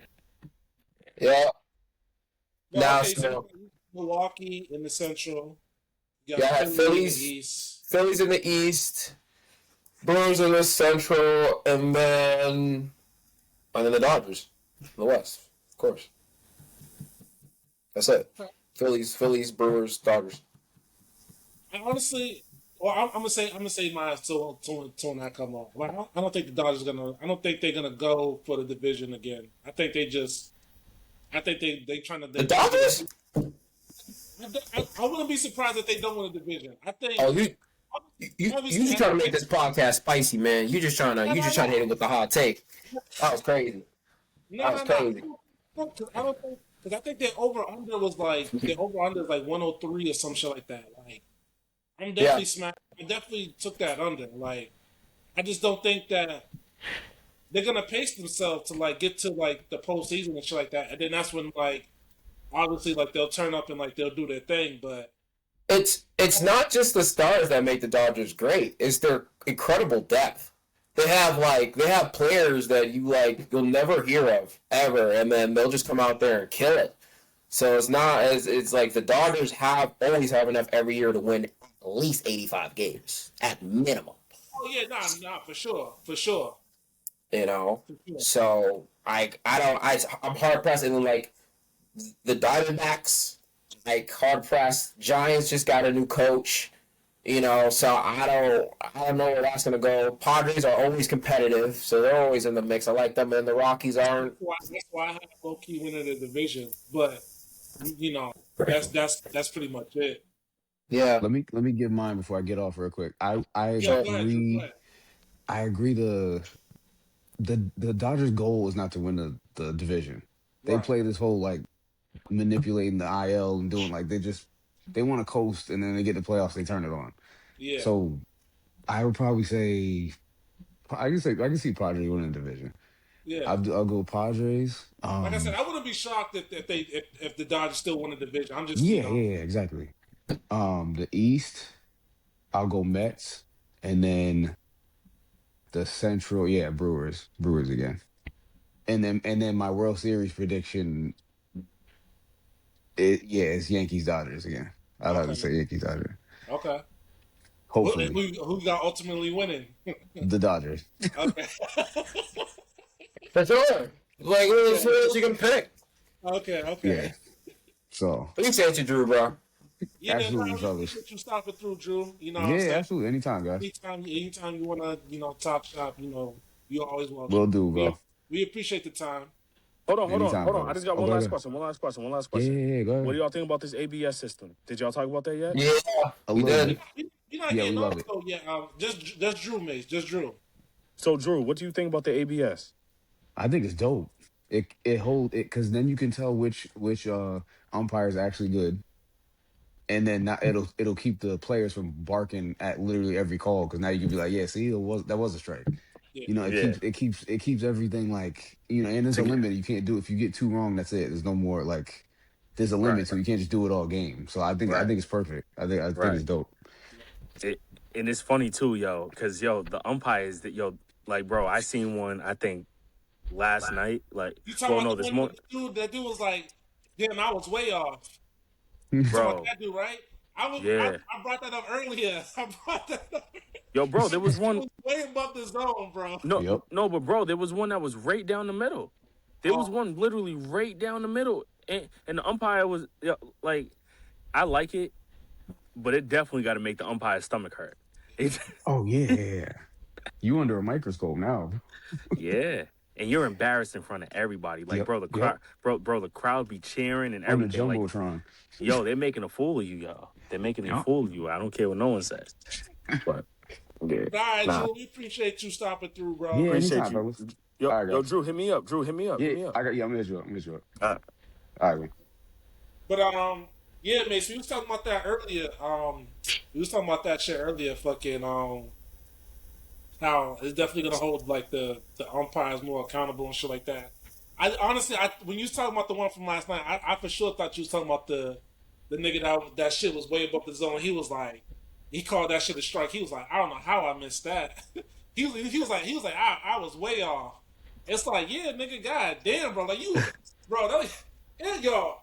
Yeah. Well, Now, okay, so so Milwaukee in the Central. You Yeah, Philly in Phillies. the East. Phillies in the East, Brewers in the Central, and then the Dodgers in the West, of course. That's it. Phillies, Brewers, Dodgers. I honestly, well, I'm gonna say mine till when I come on. Like, I don't think the Dodgers I don't think they're gonna go for the division again. I think they trying to. The Dodgers? I wouldn't be surprised if they don't win the division. I think. Oh, you just trying to make this podcast spicy, man. You just trying to hit it with the hot take. That was crazy. No. Crazy. I don't think because I think their over under is like 103 or some shit like that. Like, I'm definitely smacked. I definitely took that under. Like, I just don't think that they're gonna pace themselves to like get to like the postseason and shit like that. And then that's when like obviously like they'll turn up and like they'll do their thing. But It's not just the stars that make the Dodgers great. It's their incredible depth. They have players that you'll never hear of ever, and then they'll just come out there and kill it. So it's like the Dodgers always have enough every year to win at least 85 games at minimum. oh yeah, nah, for sure. You know, so I'm hard pressed, and then like the Diamondbacks, like hard pressed. Giants just got a new coach. You know, so I don't know where that's gonna go. Padres are always competitive, so they're always in the mix. I like them, and the Rockies aren't. That's why I have low key winning the division. But you know, that's pretty much it. Yeah, Let me give mine before I get off real quick. I Yeah, go agree. ahead. I agree. The Dodgers' goal is not to win the division. They Right. play this whole like manipulating the IL and doing like they want to coast, and then they get the playoffs, they turn it on. Yeah. So I would probably say I can see Padres winning the division. Yeah. I'll go Padres. Like I said, I wouldn't be shocked if the Dodgers still won the division. I'm just, Yeah, exactly. The East, I'll go Mets, and then the Central, yeah, Brewers again, and then my World Series prediction, it's Yankees Dodgers again. I'd have to okay, say Yankees Dodgers. okay. Hopefully, Who got ultimately winning? the Dodgers. Okay. For sure. Like, who else you can pick? Okay, Yeah. okay. So Appreciate you, Drew, bro. Yeah, absolutely, no, we fellas. appreciate you stopping through, Drew. You know what I'm Yeah, saying? absolutely. Anytime, guys. Anytime you wanna, top shop, you're always welcome. Will do, bro. We appreciate the time. Anytime, Hold on. I fellas. just got Oh, one go last ahead. question. One last Yeah, question. go What do ahead. y'all think about this ABS system? Did y'all talk about that yet? Yeah, A we little did. bit. You're not Yeah, we getting love on it. though yet. Just Drew, mate. Just Drew. So, Drew, what do you think about the ABS? I think it's dope. It hold it because then you can tell which umpire is actually good, and then not, it'll keep the players from barking at literally every call because now you can be like, yeah, see, that was a strike. Yeah. It Yeah. keeps everything like and there's a limit. You can't do if you get two wrong, that's it. There's no more like there's a Right. limit, so you can't just do it all game. So I Right. think it's perfect. I think it's Right. dope. It, and it's funny too, yo, because the umpires that like, bro, I seen one. I think last night. Like, You talking well, about no, the this one with morning, the dude? That dude was like, damn, I was way off. You talking about bro. that dude, right? Yeah, I brought that up earlier. I brought that up. yo, bro, there was It one. was way above the zone, bro. No, Yep. no, but bro, there was one that was right down the middle. There was Oh, one literally right down the middle, and the umpire was like, I like it, but it definitely got to make the umpire's stomach hurt. It, Oh yeah. You under a microscope now. yeah, and you're embarrassed in front of everybody. Like, Yep. bro, the Yep. crowd, the crowd be cheering and On the everything. Like, jumbotron. yo, they're making a fool of you, yo. They're making a Yep. fool of you. I don't care what no one says. But yeah, but all right, nah, Drew. We appreciate you stopping through, bro. Yeah, appreciate anytime, you. fellas. Yo, All right, yo, guys. Drew, hit me up. Drew, hit me up. Yeah, Hit me up. I'm gonna hit you up. I'm gonna hit you up. Uh, All right, man. But yeah, mate. So we was talking about that earlier. We was talking about that shit earlier. Fucking how it's definitely gonna hold like the umpires more accountable and shit like that. I honestly, when you was talking about the one from last night, I for sure thought you was talking about the nigga that shit was way above the zone. He was like, he called that shit a strike. He was like, I don't know how I missed that. he was like I was way off. It's like, yeah, nigga, god damn, bro, like you, bro, yeah, yo.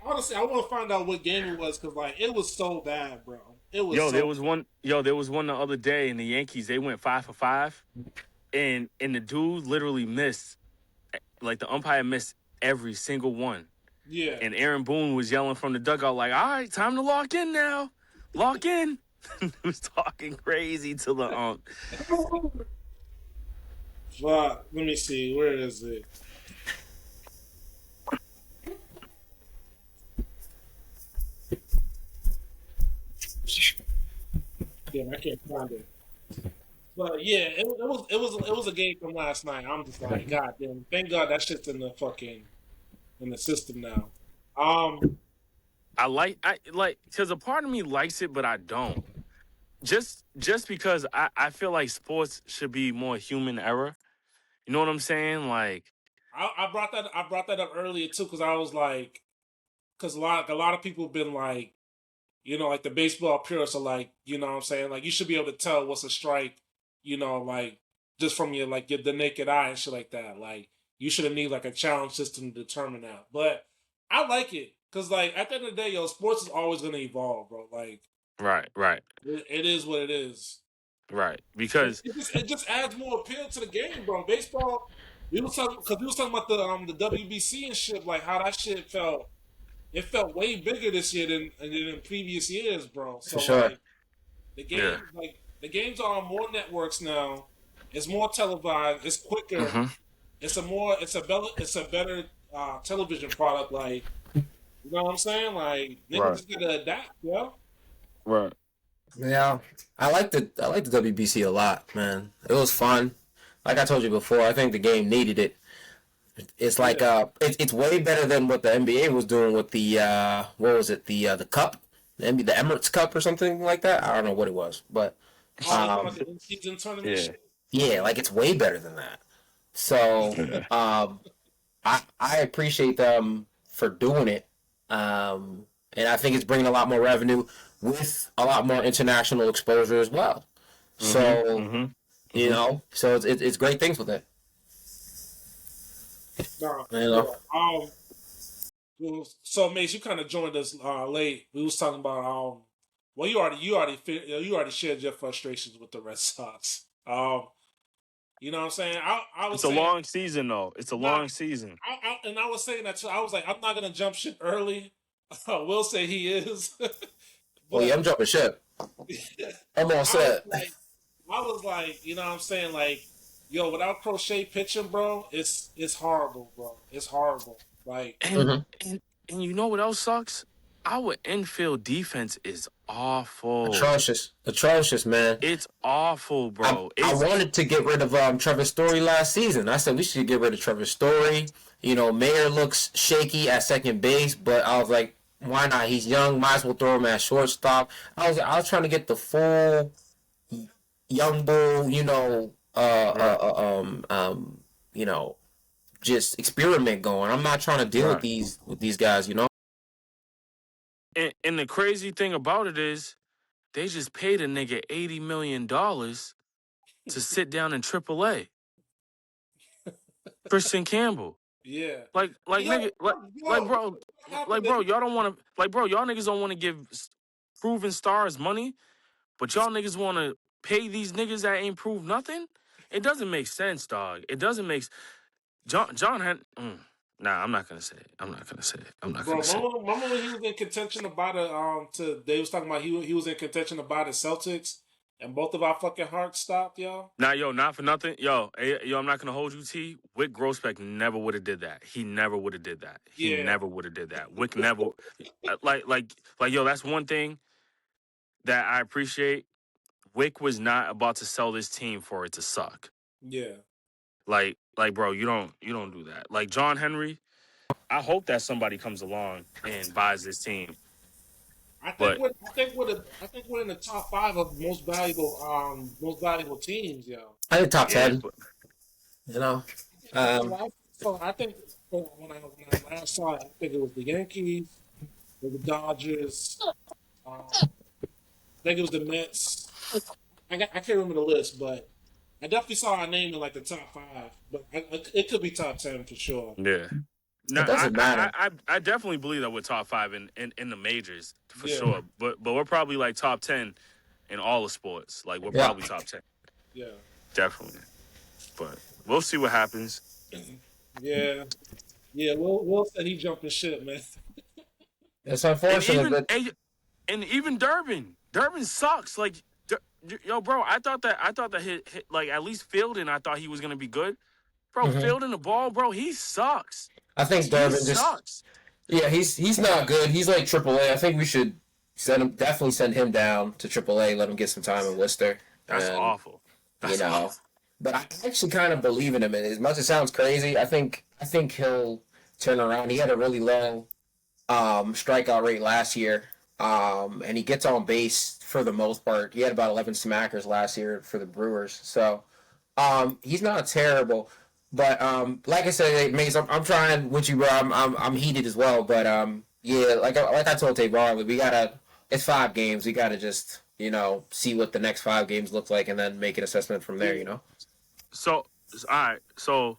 Honestly, I want to find out what game it was because like it was so bad, bro. It was yo, so. there was one the other day in the Yankees. They went 5 for 5, and the dude literally missed. Like the umpire missed every single one. Yeah. And Aaron Boone was yelling from the dugout, like, all right, time to lock in now. Lock in. He was talking crazy to the But let me see, where is it? Damn, I can't find it. But yeah, it was a game from last night. I'm just like, god damn, thank God that shit's in the system now. I like because a part of me likes it, but I don't. Just because I feel like sports should be more human error. You know what I'm saying? Like, I brought that up earlier too because I was like, because a lot of people have been like, like the baseball purists are like, you know what I'm saying? Like you should be able to tell what's a strike, like just from the naked eye and shit like that. Like you should have need like a challenge system to determine that. But I like it because like at the end of the day, sports is always gonna evolve, bro. Like right, it is what it is. because It just adds more appeal to the game, bro. Baseball, we was talking about the WBC and shit, like how that shit felt. It felt way bigger this year than in previous years, bro. So For sure. like the games are on more networks now. It's more televised. It's quicker. mm-hmm. It's a better television product. Like you know what I'm saying? Like niggas just gotta adapt, yo. Right. Yeah, I like the WBC a lot, man. It was fun. Like I told you before, I think the game needed it. It's like it's way better than what the NBA was doing with the what was it the cup, the Emirates Cup or something like that. I don't know what it was, but Oh, you talking about the in-season tournament Yeah. shit? Yeah, like it's way better than that. So, I appreciate them for doing it, and I think it's bringing a lot more revenue with a lot more international exposure as well. So, so it's great things with it. Nah, You know, well, so Mace, you kind of joined us late. We was talking about well, you already shared your frustrations with the Red Sox. You know what I'm saying? I was It's a saying, long season, though. It's a nah, long season. and I was saying that too. I was like, I'm not gonna jump ship early. Will say he is, well, yeah, but I'm jumping ship. I'm all I was set. like, you know what I'm saying? Like, yo, without Crochet pitching, bro, it's horrible, bro. It's horrible. Like, And, and and you know what else sucks? Our infield defense is awful. Atrocious, man. It's awful, I bro. I It's wanted to get rid of Trevor Story last season. I said we should get rid of Trevor Story. You know, Mayer looks shaky at second base, but I was like, why not? He's young. Might as well throw him at shortstop. I was trying to get the full young bull. right, You know, just experiment going. I'm not trying to deal with right. these guys. You know. And the crazy thing about it is they just paid a nigga $80 million to sit down in AAA. Christian Campbell. yeah, Like yo, nigga, like yo, bro, what happened to y'all don't want to, bro, y'all niggas don't want to give proven stars money, but y'all niggas want to pay these niggas that ain't proved nothing. It doesn't make sense, dog. It doesn't make John had. Nah, I'm not gonna say it. I'm not gonna say it. I'm not Bro, gonna say it. remember when he was in contention about it? They was talking about he was in contention about the Celtics, and both of our fucking hearts stopped, yo. Nah, yo, not for nothing. Yo, I'm not gonna hold you, T. Wick Grossbeck never would have did that. He never would have did that. He Yeah, never would have did that. Wick never, yo, that's one thing that I appreciate. Wick was not about to sell this team for it to suck. yeah. Bro, you don't do that. Like John Henry, I hope that somebody comes along and buys this team. But I think we're in the top five of most valuable teams, yo. I think top yeah, 10. but You know. So I think when I last saw it, I think it was the Yankees, the Dodgers. I think it was the Mets. I can't remember the list, but I definitely saw our name in like the top five. But it could be top 10 for sure. yeah. No, It doesn't matter. I definitely believe that we're top five in the majors for Yeah, sure. But we're probably like top 10 in all the sports. Like we're Yeah. probably top 10, yeah, definitely. But we'll see what happens. yeah, yeah. Will said he jumping shit, man. It's And unfortunate, even but and even Durbin sucks. Like yo, bro, I thought that hit like at least Fielding, I thought he was gonna be good. Bro, Fielding the ball, bro, he sucks. I think He Durbin just sucks. he's not good. He's like AAA. I think we should definitely send him down to AAA. Let him get some time in Worcester. That's And, awful. That's awful. but I actually kind of believe in him. And as much as it sounds crazy, I think he'll turn around. He had a really low strikeout rate last year, and he gets on base for the most part. He had about 11 smackers last year for the Brewers. So he's not terrible. But like I said, Mace, I'm trying with you, bro. I'm heated as well. But yeah, like I told Tavon, we gotta. It's 5 games. We gotta just see what the next 5 games look like, and then make an assessment from there. So, all right. So,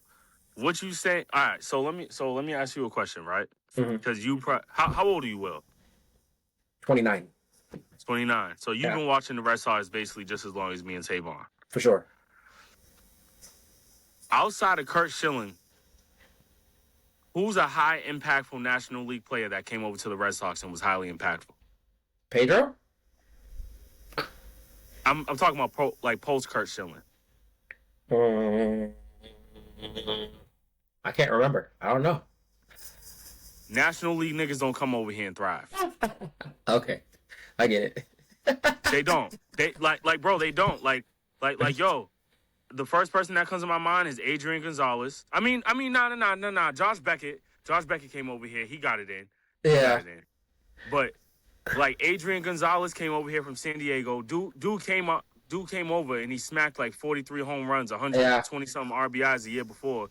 what you say? All right. So let me ask you a question, right? Because how old are you, Will? 29 29. So you've Yeah, been watching the Red Sox basically just as long as me and Tavon. for sure. Outside of Kurt Schilling, who's a high impactful National League player that came over to the Red Sox and was highly impactful? Pedro? I'm talking about post Kurt Schilling. Um, I can't remember. I don't know. National League niggas don't come over here and thrive. Okay, I get it. They don't. They bro, they don't. Yo, the first person that comes to my mind is Adrian Gonzalez. I mean, nah. Josh Beckett. Josh Beckett came over here. He got it in. Yeah. But like Adrian Gonzalez came over here from San Diego. Dude came up. dude came over and he smacked like 43 home runs, 120 something RBIs the year before.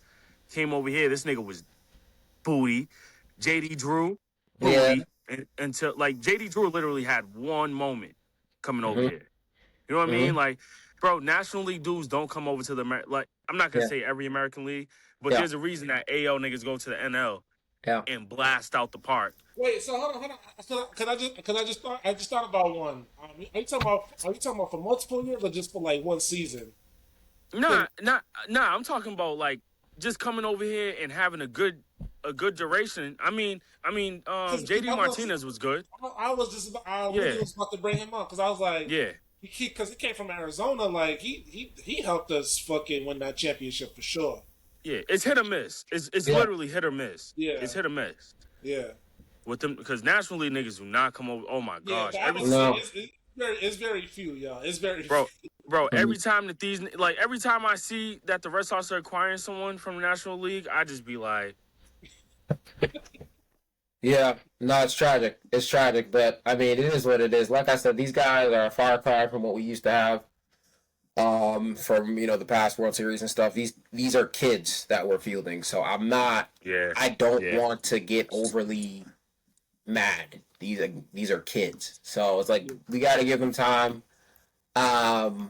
Came over here, this nigga was booty. JD Drew, booty. Until like JD Drew literally had one moment coming over here. You know what I mean? Like, bro, National League dudes don't come over to the like. I'm not gonna say every American league, but there's a reason that AL niggas go to the NL and blast out the park. Wait, so hold on. Cause I just thought about one. Are you talking about for multiple years or just for like one season? Nah. I'm talking about like just coming over here and having a good duration. I mean, JD Martinez was good. I was just really was about to bring him up because I was like, because he came from Arizona, like he helped us fucking win that championship for sure. Yeah, it's hit or miss. It's literally hit or miss. Yeah, it's hit or miss. Yeah, with them because National League niggas do not come over. Oh my gosh, it's very few, y'all. It's very bro. Every time that every time I see that the Red Sox are acquiring someone from the National League, I just be like, yeah, no, it's tragic. It's tragic, but I mean, it is what it is. Like I said, these guys are a far cry from what we used to have. From the past World Series and stuff. These are kids that we're fielding, so I'm not. Yeah. I don't want to get overly mad. These are kids, so it's like we got to give them time. And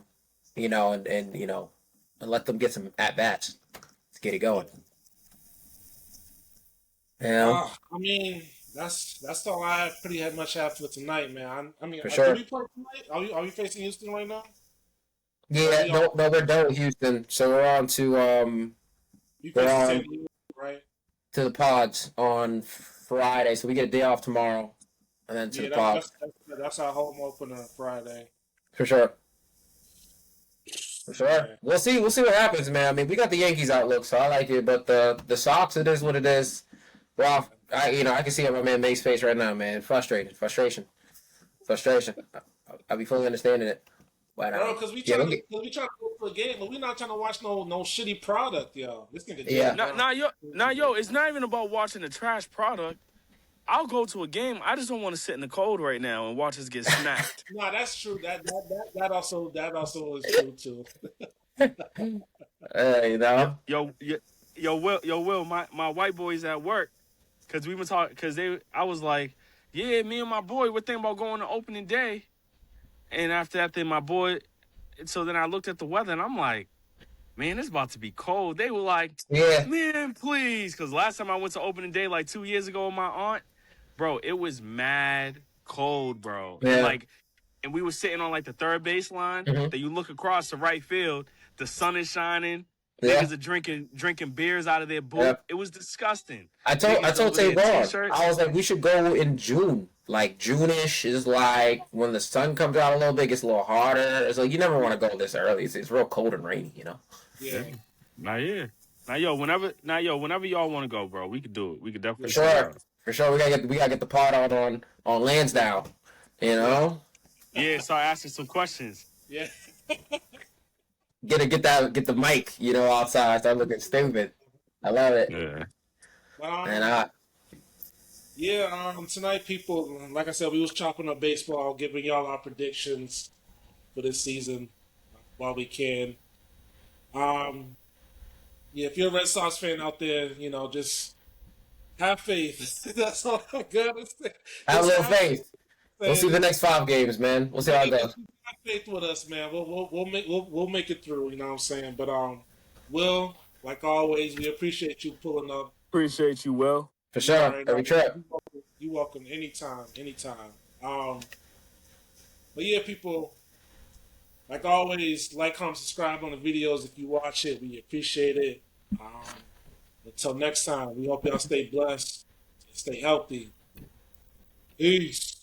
let them get some at bats. Let's get it going. I mean, that's all I pretty much have for tonight, man. I mean, for sure. Do we play tonight? Are we facing Houston right now? Yeah, no, we're done with Houston, so we're on to right? To the pods on Friday, so we get a day off tomorrow, and then to the pods. That's our home opener Friday. For sure. For sure. Yeah. We'll see what happens, man. I mean, we got the Yankees outlook, so I like it, but the Sox, it is what it is. Well, I can see it on my man May's face right now, man. Frustration. I'll be fully understanding it. Bro, because we trying to go for a game, but we're not trying to watch no shitty product, yo. This nigga. Yo, it's not even about watching the trash product. I'll go to a game. I just don't want to sit in the cold right now and watch us get snapped. Nah, that's true. That also is true too. Will, my white boys at work, because we been talking, I was like, yeah, me and my boy, we're thinking about going to opening day. And after that, then my boy, so then I looked at the weather and I'm like, man, it's about to be cold. They were like, man, please. Because last time I went to opening day like 2 years ago with my aunt, bro, it was mad cold, bro. Yeah. And we were sitting on like the third base line. That you look across the right field, the sun is shining. Niggas are drinking beers out of their booth. Yep. It was disgusting. I told Tay-Ron, I was like, we should go in June. Like, June-ish is like when the sun comes out a little bit, gets a little harder. It's like, you never want to go this early. It's real cold and rainy, you know? Yeah. Whenever y'all want to go, bro, we could do it. We could definitely For sure. We gotta get the pod out on Lansdowne, you know? Yeah, start asking some questions. Yeah. Get the mic, outside. Start looking stupid. I love it. Yeah. Tonight, people, like I said, we was chopping up baseball, giving y'all our predictions for this season while we can. If you're a Red Sox fan out there, just have faith. That's all I'm gonna say. Have a little faith. We'll see the next 5 games, man. We'll see how it goes. Have faith with us, man. We'll make it through. You know what I'm saying? But Will, like always, we appreciate you pulling up. Appreciate you, Will. For sure. Every trip. You're welcome anytime. But yeah, people, like always, like, comment, subscribe on the videos if you watch it. We appreciate it. Until next time, we hope y'all stay blessed and stay healthy. Peace.